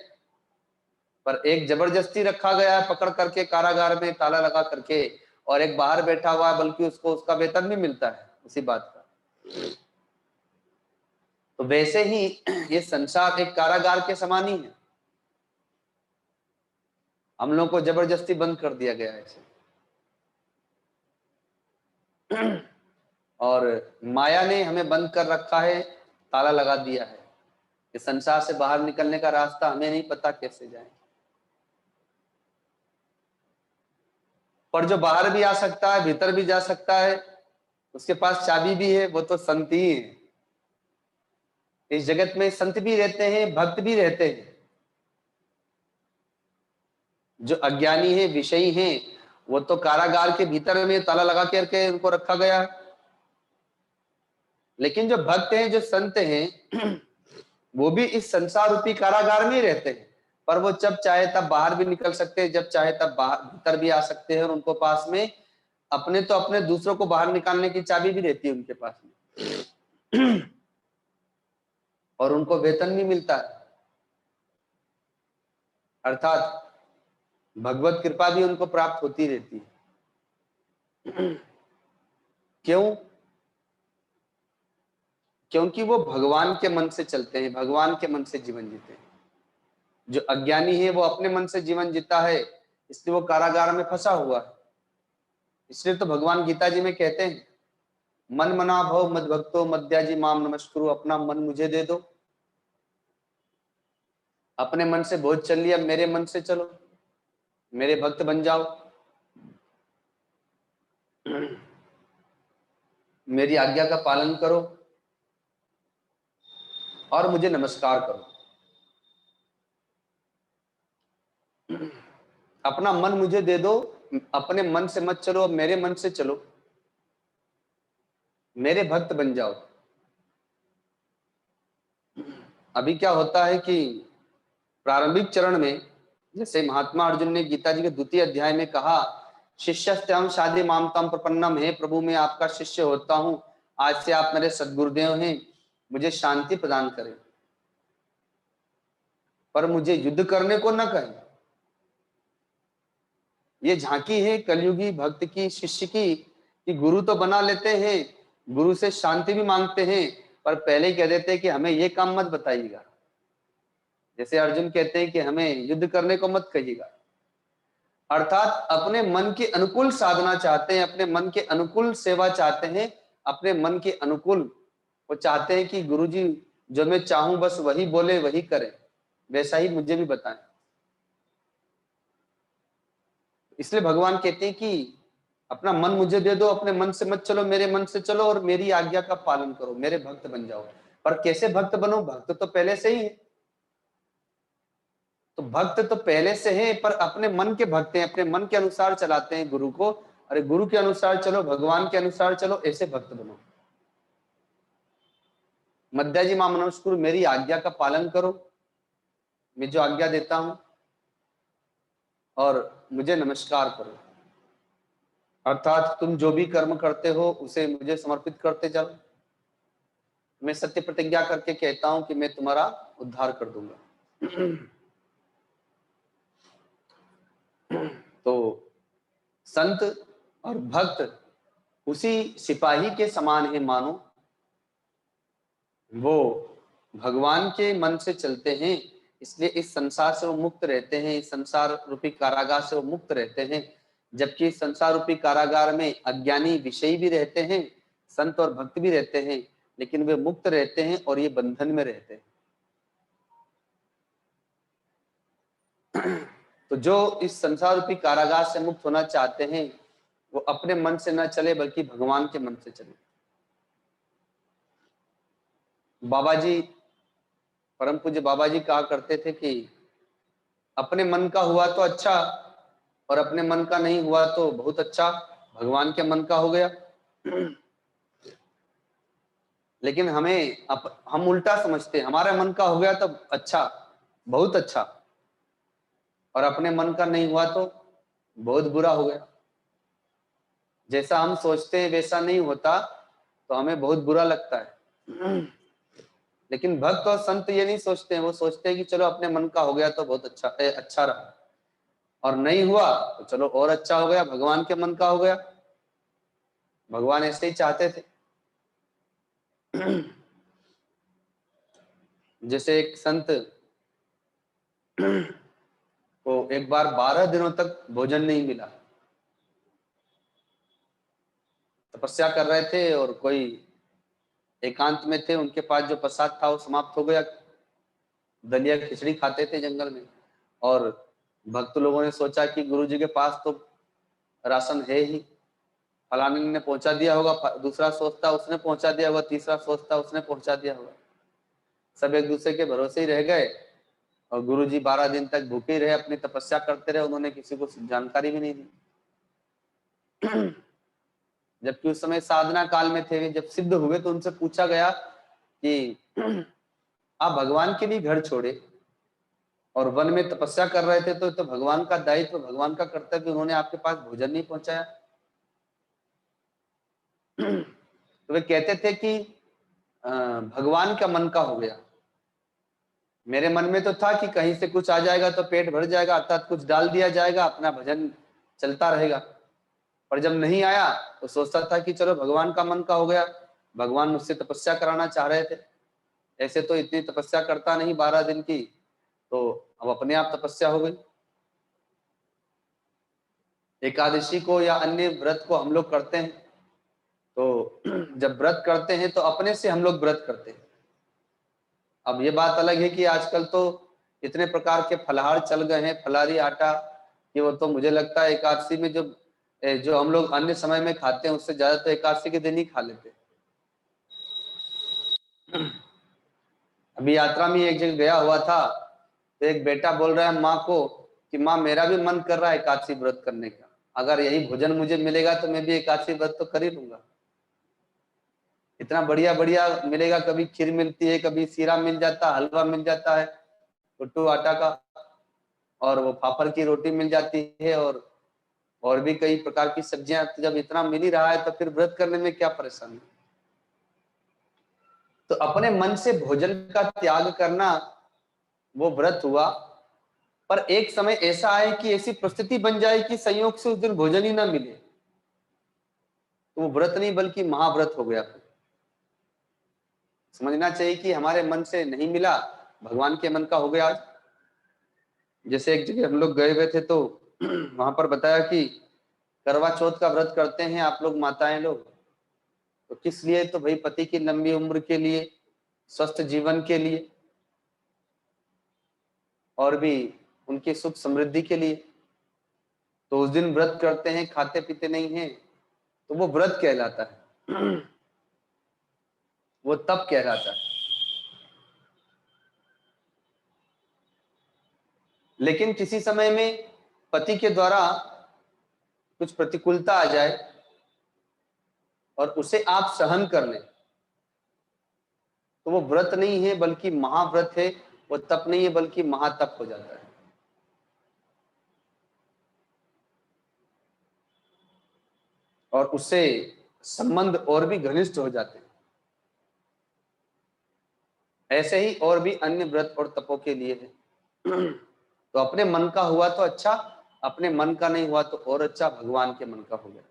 पर एक जबरदस्ती रखा गया है पकड़ करके कारागार में ताला लगा करके, और एक बाहर बैठा हुआ है, बल्कि उसको उसका वेतन भी मिलता है उसी बात का। तो वैसे ही ये संसार एक कारागार के समान ही है। हम लोग को जबरदस्ती बंद कर दिया गया है इसे। और माया ने हमें बंद कर रखा है, ताला लगा दिया है कि संसार से बाहर निकलने का रास्ता हमें नहीं पता कैसे जाए। पर जो बाहर भी आ सकता है, भीतर भी जा सकता है, उसके पास चाबी भी है, वो तो संत ही है। इस जगत में संत भी रहते हैं, भक्त भी रहते हैं। जो अज्ञानी है, विषयी हैं, वो तो कारागार के भीतर में ताला लगा करके उनको रखा गया है। लेकिन जो भक्त हैं, जो संत हैं, वो भी इस संसार रूपी कारागार में ही रहते हैं, पर वो जब चाहे तब बाहर भी निकल सकते हैं, जब चाहे तब बाहर भीतर भी आ सकते हैं। और उनको पास में अपने तो अपने दूसरों को बाहर निकालने की चाबी भी रहती है उनके पास में। और उनको वेतन भी मिलता है, अर्थात भगवत कृपा भी उनको प्राप्त होती रहती है। क्यों? क्योंकि वो भगवान के मन से चलते हैं, भगवान के मन से जीवन जीते हैं। जो अज्ञानी है वो अपने मन से जीवन जीता है, इसलिए वो कारागार में फंसा हुआ है। इसलिए तो भगवान गीता जी में कहते हैं, मन मना भव मद भक्तो मद्याजी माम नमस्कुरु, अपना मन मुझे दे दो। अपने मन से बहुत चल लिया, मेरे मन से चलो, मेरे भक्त बन जाओ, मेरी आज्ञा का पालन करो और मुझे नमस्कार करो। अपना मन मुझे दे दो, अपने मन से मत चलो, मेरे मन से चलो, मेरे भक्त बन जाओ। अभी क्या होता है कि प्रारंभिक चरण में, जैसे महात्मा अर्जुन ने गीता जी के 2वें अध्याय में कहा, शिष्यस्त्याम शादी मामताम प्रपन्नम, है प्रभु मैं आपका शिष्य होता हूं, आज से आप मेरे सद्गुरुदेव हैं, मुझे शांति प्रदान करें, पर मुझे युद्ध करने को न कहें। ये झांकी है कलयुगी भक्त की, शिष्य की, कि गुरु तो बना लेते हैं, गुरु से शांति भी मांगते हैं, पर पहले कह देते हैं कि हमें ये काम मत बताइएगा। जैसे अर्जुन कहते हैं कि हमें युद्ध करने को मत कहिएगा। अर्थात अपने मन के अनुकूल साधना चाहते हैं, अपने मन के अनुकूल सेवा चाहते हैं, अपने मन के अनुकूल वो चाहते हैं कि गुरुजी जो मैं चाहूं बस वही बोले, वही करें, वैसा ही मुझे भी बताएं। इसलिए भगवान कहते हैं कि अपना मन मुझे दे दो, अपने मन से मत चलो, मेरे मन से चलो और मेरी आज्ञा का पालन करो, मेरे भक्त बन जाओ। पर कैसे भक्त बनो? भक्त तो पहले से ही है। तो भक्त तो पहले से है, पर अपने मन के भक्त हैं, अपने मन के अनुसार चलाते हैं गुरु को। अरे गुरु के अनुसार चलो, भगवान के अनुसार चलो, ऐसे भक्त बनो। मध्याजी माम नमस्कुरु, मेरी आज्ञा का पालन करो, मैं जो आज्ञा देता हूं, और मुझे नमस्कार करो। अर्थात तुम जो भी कर्म करते हो उसे मुझे समर्पित करते जाओ। मैं सत्य प्रतिज्ञा करके कहता हूं कि मैं तुम्हारा उद्धार कर दूंगा। तो संत और भक्त उसी सिपाही के समान है मानो, वो भगवान के मन से चलते हैं, इसलिए इस संसार से वो मुक्त रहते हैं, इस संसार रूपी कारागार से वो मुक्त रहते हैं। जबकि संसार रूपी कारागार में अज्ञानी विषयी भी रहते हैं, संत और भक्त भी रहते हैं, लेकिन वे मुक्त रहते हैं और ये बंधन में रहते हैं। तो जो इस संसार रूपी कारागार से मुक्त होना चाहते हैं, वो अपने मन से न चले बल्कि भगवान के मन से चले। बाबा जी, परम पूज्य बाबा जी कहा करते थे कि अपने मन का हुआ तो अच्छा, और अपने मन का नहीं हुआ तो बहुत अच्छा, भगवान के मन का हो गया। लेकिन हम उल्टा समझते हैं, हमारे मन का हो गया तो अच्छा, बहुत अच्छा, और अपने मन का नहीं हुआ तो बहुत बुरा हो गया। जैसा हम सोचते हैं वैसा नहीं होता तो हमें बहुत बुरा लगता है। लेकिन भक्त और संत ये नहीं सोचते हैं, वो सोचते हैं कि चलो अपने मन का हो गया तो बहुत अच्छा रहा, और नहीं हुआ तो चलो और अच्छा हो गया, भगवान के मन का हो गया। भगवान ऐसे ही चाहते थे। जैसे एक संत को एक बार 12 दिनों तक भोजन नहीं मिला, तपस्या कर रहे थे और कोई एकांत में थे, उनके पास जो प्रसाद था वो समाप्त हो गया। दलिया खिचड़ी खाते थे जंगल में, और भक्त लोगों ने सोचा कि गुरु जी के पास तो राशन है ही, फलाने ने पहुंचा दिया होगा, दूसरा सोचता उसने पहुंचा दिया होगा, तीसरा सोचता उसने पहुंचा दिया होगा। सब एक दूसरे के भरोसे ही रह गए और गुरु जी 12 दिन तक भूखे रहे, अपनी तपस्या करते रहे, उन्होंने किसी को जानकारी भी नहीं दी। जबकि उस समय साधना काल में थे, जब सिद्ध हुए तो उनसे पूछा गया कि आप भगवान के लिए घर छोड़े और वन में तपस्या कर रहे थे, तो भगवान का दायित्व, भगवान का कर्तव्य, उन्होंने आपके पास भोजन नहीं पहुंचाया। तो वे कहते थे कि भगवान का मन का हो गया, मेरे मन में तो था कि कहीं से कुछ आ जाएगा तो पेट भर जाएगा, अर्थात कुछ डाल दिया जाएगा, अपना भजन चलता रहेगा। पर जब नहीं आया तो सोचता था कि चलो भगवान का मन का हो गया, भगवान मुझसे तपस्या कराना चाह रहे थे, ऐसे तो इतनी तपस्या करता नहीं 12 दिन की, तो अब अपने आप तपस्या हो गई। एकादशी को या अन्य व्रत को हम लोग करते हैं, तो जब व्रत करते हैं तो अपने से हम लोग व्रत करते हैं। अब ये बात अलग है कि आजकल तो इतने प्रकार के फलाहार चल गए हैं, फलाहारी आटा, कि वो तो मुझे लगता है एकादशी में जो हम लोग अन्य समय में खाते हैं उससे ज्यादा तो एकादशी के दिन ही खा लेते हैं। अभी यात्रा में एक जगह गया हुआ था, तो एक बेटा बोल रहा है माँ को कि माँ मेरा भी मन कर रहा है एकादशी व्रत करने का, अगर यही भोजन मुझे मिलेगा तो मैं भी एकादशी व्रत तो कर ही लूंगा। इतना बढ़िया बढ़िया मिलेगा, कभी खीर मिलती है, कभी सीरा मिल जाता, हलवा मिल जाता है कुट्टू आटा का, और वो फाफड़ की रोटी मिल जाती है, और भी कई प्रकार की सब्जियां। तो जब इतना मिल ही रहा है तो फिर व्रत करने में क्या परेशानी। तो अपने मन से भोजन का त्याग करना वो व्रत हुआ। पर एक समय ऐसा आए कि ऐसी परिस्थिति बन जाए कि संयोग से उस दिन भोजन ही ना मिले, तो वो व्रत नहीं बल्कि महाव्रत हो गया। समझना चाहिए कि हमारे मन से नहीं मिला, भगवान के मन का हो गया। आज जैसे एक जगह हम लोग गए हुए थे, तो वहां पर बताया कि करवा चौथ का व्रत करते हैं आप लोग, माताएं लोग, तो किस लिए, तो भाई पति की लंबी उम्र के लिए, स्वस्थ जीवन के लिए, और भी उनकी सुख समृद्धि के लिए। तो उस दिन व्रत करते हैं, खाते पीते नहीं हैं, तो वो व्रत कहलाता है, वो तप कहलाता है। लेकिन किसी समय में पति के द्वारा कुछ प्रतिकूलता आ जाए और उसे आप सहन कर लें, तो वो व्रत नहीं है बल्कि महाव्रत है, वो तप नहीं है बल्कि महातप हो जाता है। और उससे संबंध और भी घनिष्ठ हो जाते हैं। ऐसे ही और भी अन्य व्रत और तपों के लिए है। तो अपने मन का हुआ तो अच्छा, अपने मन का नहीं हुआ तो और अच्छा, भगवान के मन का हो गया।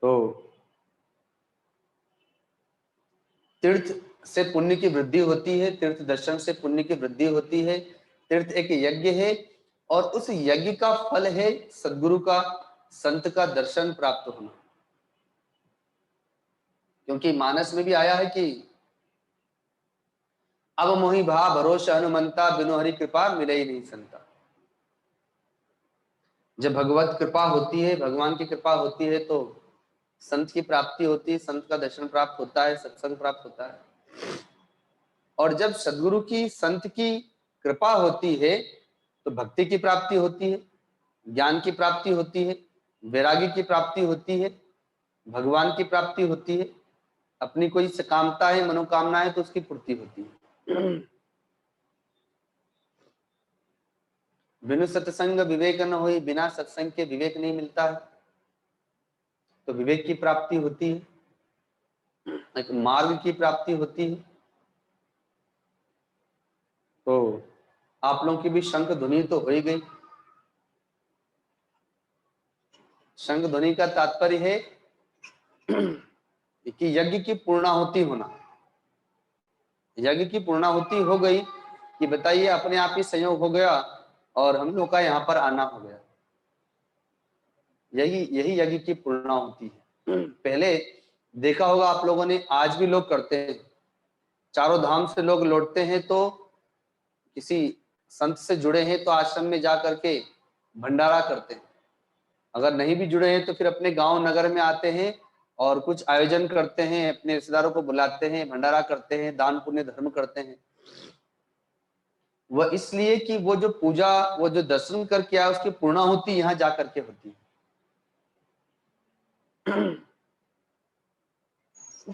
तो तीर्थ से पुण्य की वृद्धि होती है, तीर्थ दर्शन से पुण्य की वृद्धि होती है। तीर्थ एक यज्ञ है और उस यज्ञ का फल है सद्गुरु का, संत का दर्शन प्राप्त होना। क्योंकि मानस में भी आया है कि अब मोहि भा भरोसा हनुमंता, बिनु हरि कृपा मिले ही नहीं संता। जब भगवत कृपा होती है, भगवान की कृपा होती है, तो संत की प्राप्ति होती है, संत का दर्शन प्राप्त होता है, सत्संग प्राप्त होता है। और जब सद्गुरु की, संत की कृपा होती है तो भक्ति की प्राप्ति होती है, ज्ञान की प्राप्ति होती है, वैराग्य की प्राप्ति होती है, भगवान की प्राप्ति होती है, अपनी कोई सकामता है, मनोकामना है तो उसकी पूर्ति होती है। बिनु सत्संग विवेक न होई, बिना सत्संग के विवेक नहीं मिलता है, तो विवेक की प्राप्ति होती है, एक मार्ग की प्राप्ति होती है। तो आप लोगों की भी शंख ध्वनि तो हो ही गई। शंख ध्वनि का तात्पर्य है कि यज्ञ की पूर्णाहुति होना। यज्ञ की पूर्णाहुति हो गई कि बताइए अपने आप ही संयोग हो गया और हम लोग का यहाँ पर आना हो गया। यही यज्ञ की पूर्णाहुति है। पहले देखा होगा आप लोगों ने, आज भी लोग करते हैं, चारों धाम से लोग लौटते हैं तो किसी संत से जुड़े हैं तो आश्रम में जा करके भंडारा करते हैं, अगर नहीं भी जुड़े हैं तो फिर अपने गांव नगर में आते हैं और कुछ आयोजन करते हैं, अपने रिश्तेदारों को बुलाते हैं, भंडारा करते हैं, दान पुण्य धर्म करते हैं। वह इसलिए कि वो जो पूजा, वो जो दर्शन करके आया उसकी पूर्णाहुति यहाँ जा करके होती है।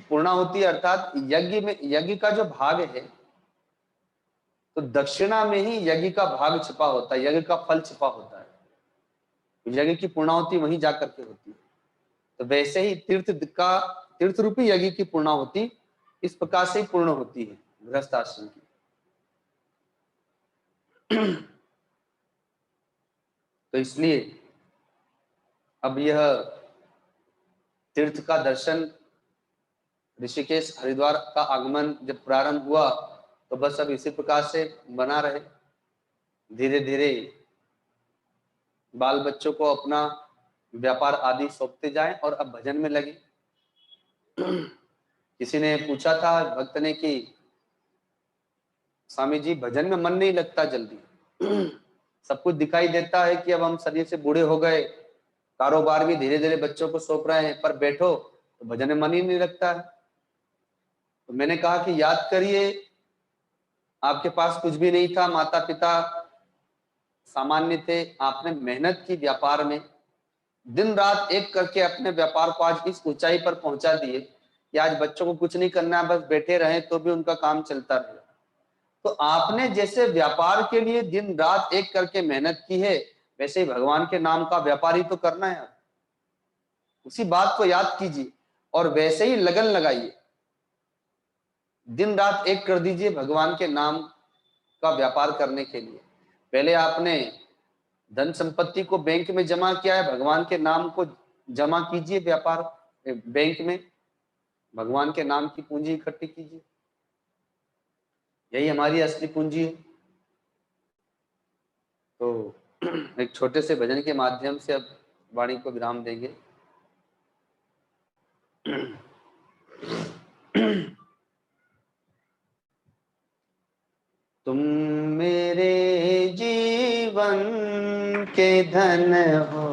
पूर्णाहुति अर्थात यज्ञ में, यज्ञ का जो भाग है तो दक्षिणा में ही यज्ञ का भाग छिपा होता है, यज्ञ का फल छिपा होता है, यज्ञ की पूर्णाहुति वहीं जा करके होती है। तो वैसे ही तीर्थ रूपी यज्ञ की पूर्णाहुति इस प्रकार से ही पूर्ण होती है गृहस्थ आश्रम की। तो इसलिए अब यह तीर्थ का दर्शन, ऋषिकेश हरिद्वार का आगमन जब प्रारंभ हुआ तो बस अब इसी प्रकार से बना रहे। धीरे धीरे बाल बच्चों को अपना व्यापार आदि सौंपते जाएं और अब भजन में लगे। किसी ने पूछा था भक्त ने कि स्वामी जी भजन में मन नहीं लगता जल्दी, सब कुछ दिखाई देता है कि अब हम शरीर से बूढ़े हो गए, कारोबार भी धीरे धीरे बच्चों को सौंप रहे हैं, पर बैठो तो भजन में मन ही नहीं लगता है। तो मैंने कहा कि याद करिए, आपके पास कुछ भी नहीं था, माता पिता सामान्य थे, आपने मेहनत की व्यापार में, दिन रात एक करके अपने व्यापार को आज इस ऊंचाई पर पहुंचा दिए कि आज बच्चों को कुछ नहीं करना है, बस बैठे रहे तो भी उनका काम चलता रहे। तो आपने जैसे व्यापार के लिए दिन रात एक करके मेहनत की है, वैसे ही भगवान के नाम का व्यापार ही तो करना है। उसी बात को याद कीजिए और वैसे ही लगन लगाइए, दिन रात एक कर दीजिए भगवान के नाम का व्यापार करने के लिए। पहले आपने धन संपत्ति को बैंक में जमा किया है, भगवान के नाम को जमा कीजिए व्यापार बैंक में, भगवान के नाम की पूंजी इकट्ठी कीजिए, यही हमारी असली पूंजी है। तो एक छोटे से भजन के माध्यम से अब वाणी को विराम देंगे। तुम मेरे जीवन के धन हो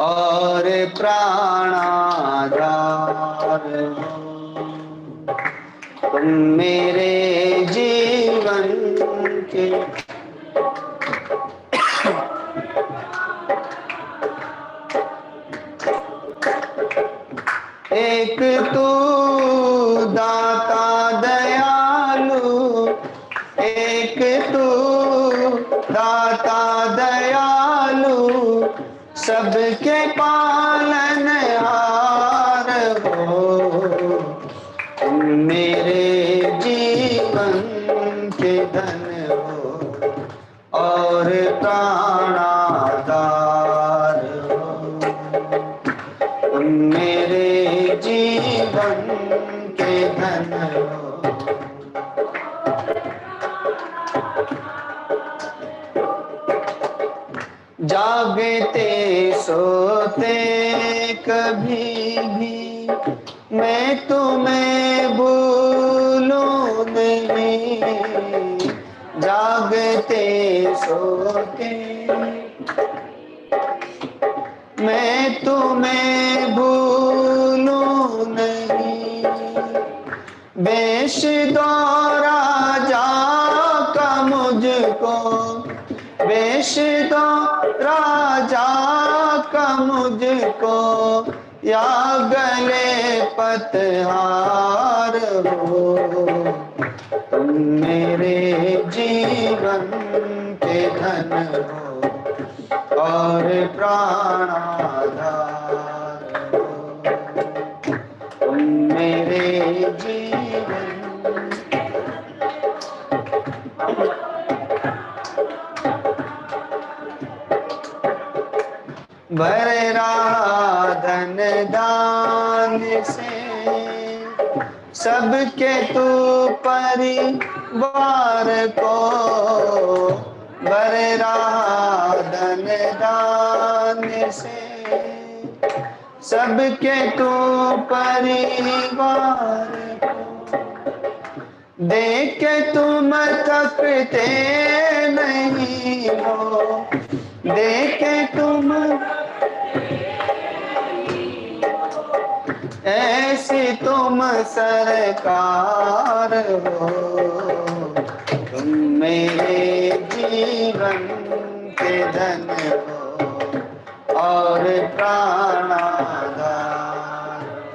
और प्राणाधार हो, तुम मेरे जीवन के एक तू दाता दयालु, एक तू दाता दयालु, सबके पालनहार हो, तुम मेरे जीवन के धन हो और प्राणाधार हो, तुम मेरे जीवन के धन हो। जागते सोते कभी भी मैं तुम्हें भूलूं नहीं, जागते सोते मैं तुम्हें भूलूं नहीं, वेश दो राजा का मुझको, वेश दो राजा का मुझको, या गले पतहार हो, तुम मेरे जीवन के धन हो और प्राणाधार हो, तुम मेरे जीवन। भर रहा धन दान से सबके तू परिवार को भर रहा धन दान से। सबके तू परिवार को देख के तुम थकते नहीं हो, देख के तुम ऐसी तुम सरकार हो। तुम मेरे जीवन के धन हो और प्राणाधार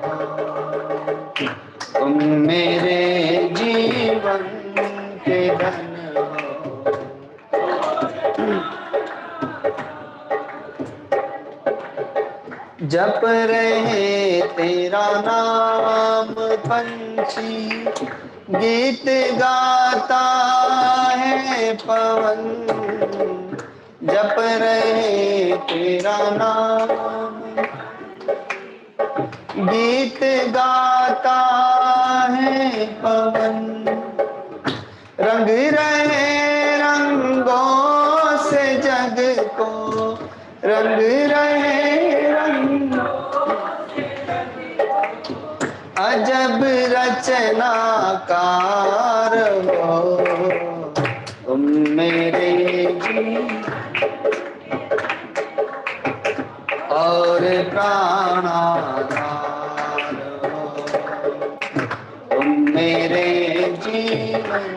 हो। तुम मेरे जीवन के धन हो। जप रहे तेरा नाम पंछी, गीत गाता है पवन। जप रहे तेरा नाम, गीत गाता है पवन। रंग रहे रंगों से जग को, रंग रहे रंग अजब रचनाकार हो। तुम मेरे जीवन और प्राणाधार हो। तुम मेरे जीवन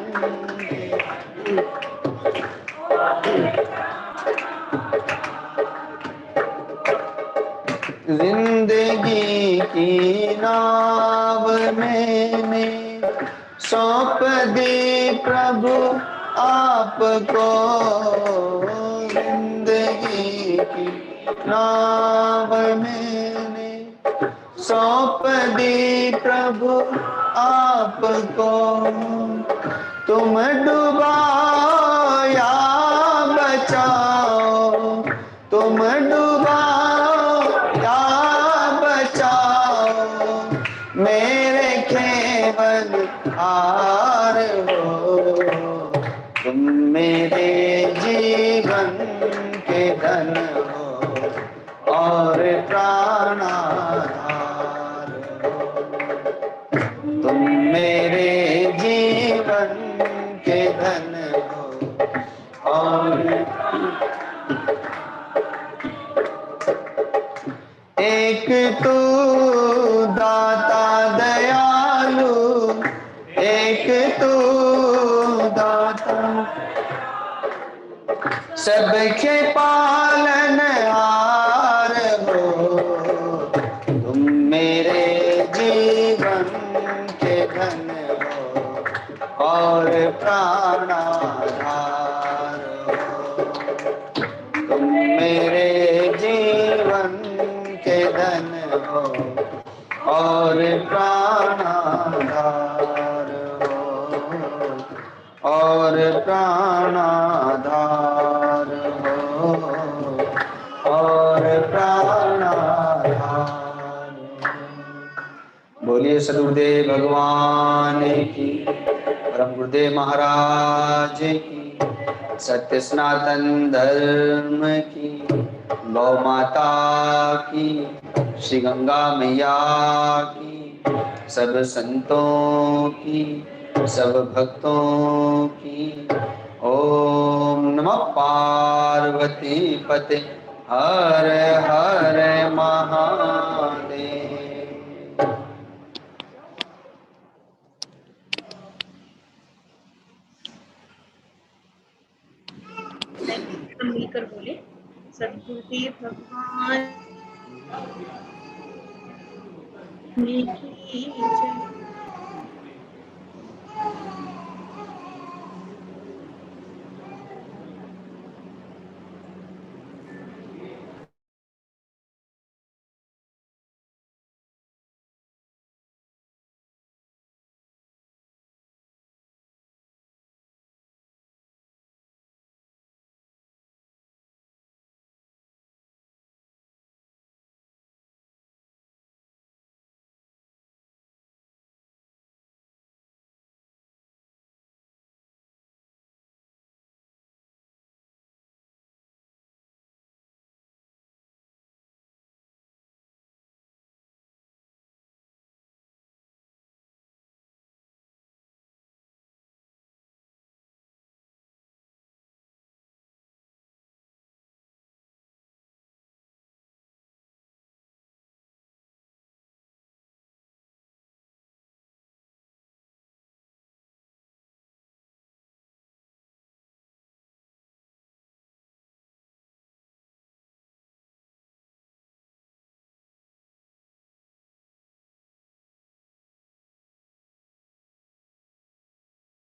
जिंदगी की नाव मैंने सौंप दी प्रभु आपको। जिंदगी की नाव मैंने सौंप दी प्रभु आपको। तुम डुबाओ या बचाओ, तुम डुबाओ या बचाओ, मेरे केवल हार हो। तुम मेरे जीवन के धन हो और प्राणाधार हो। तुम मेरे जीवन के धन हो और एक तू दाता दयालु, एक तू दाता सबके पालनहार हो। तुम मेरे जीवन के धन हो और प्राणाधार हो। तुम मेरे जीवन के धन हो और प्राणाधार हो और प्राणाधार हो और प्राणाधार हो। बोलिए सद्गुरुदेव भगवान की, परम गुरुदेव महाराज की, सत्य सनातन धर्म की, गौ माता की, श्री गंगा मैया की, सब संतों की, सब भक्तों की। ओम नमः पार्वती पते हर हर महादेव। मिलकर बोले सद्गुरुदेव भगवान की जय।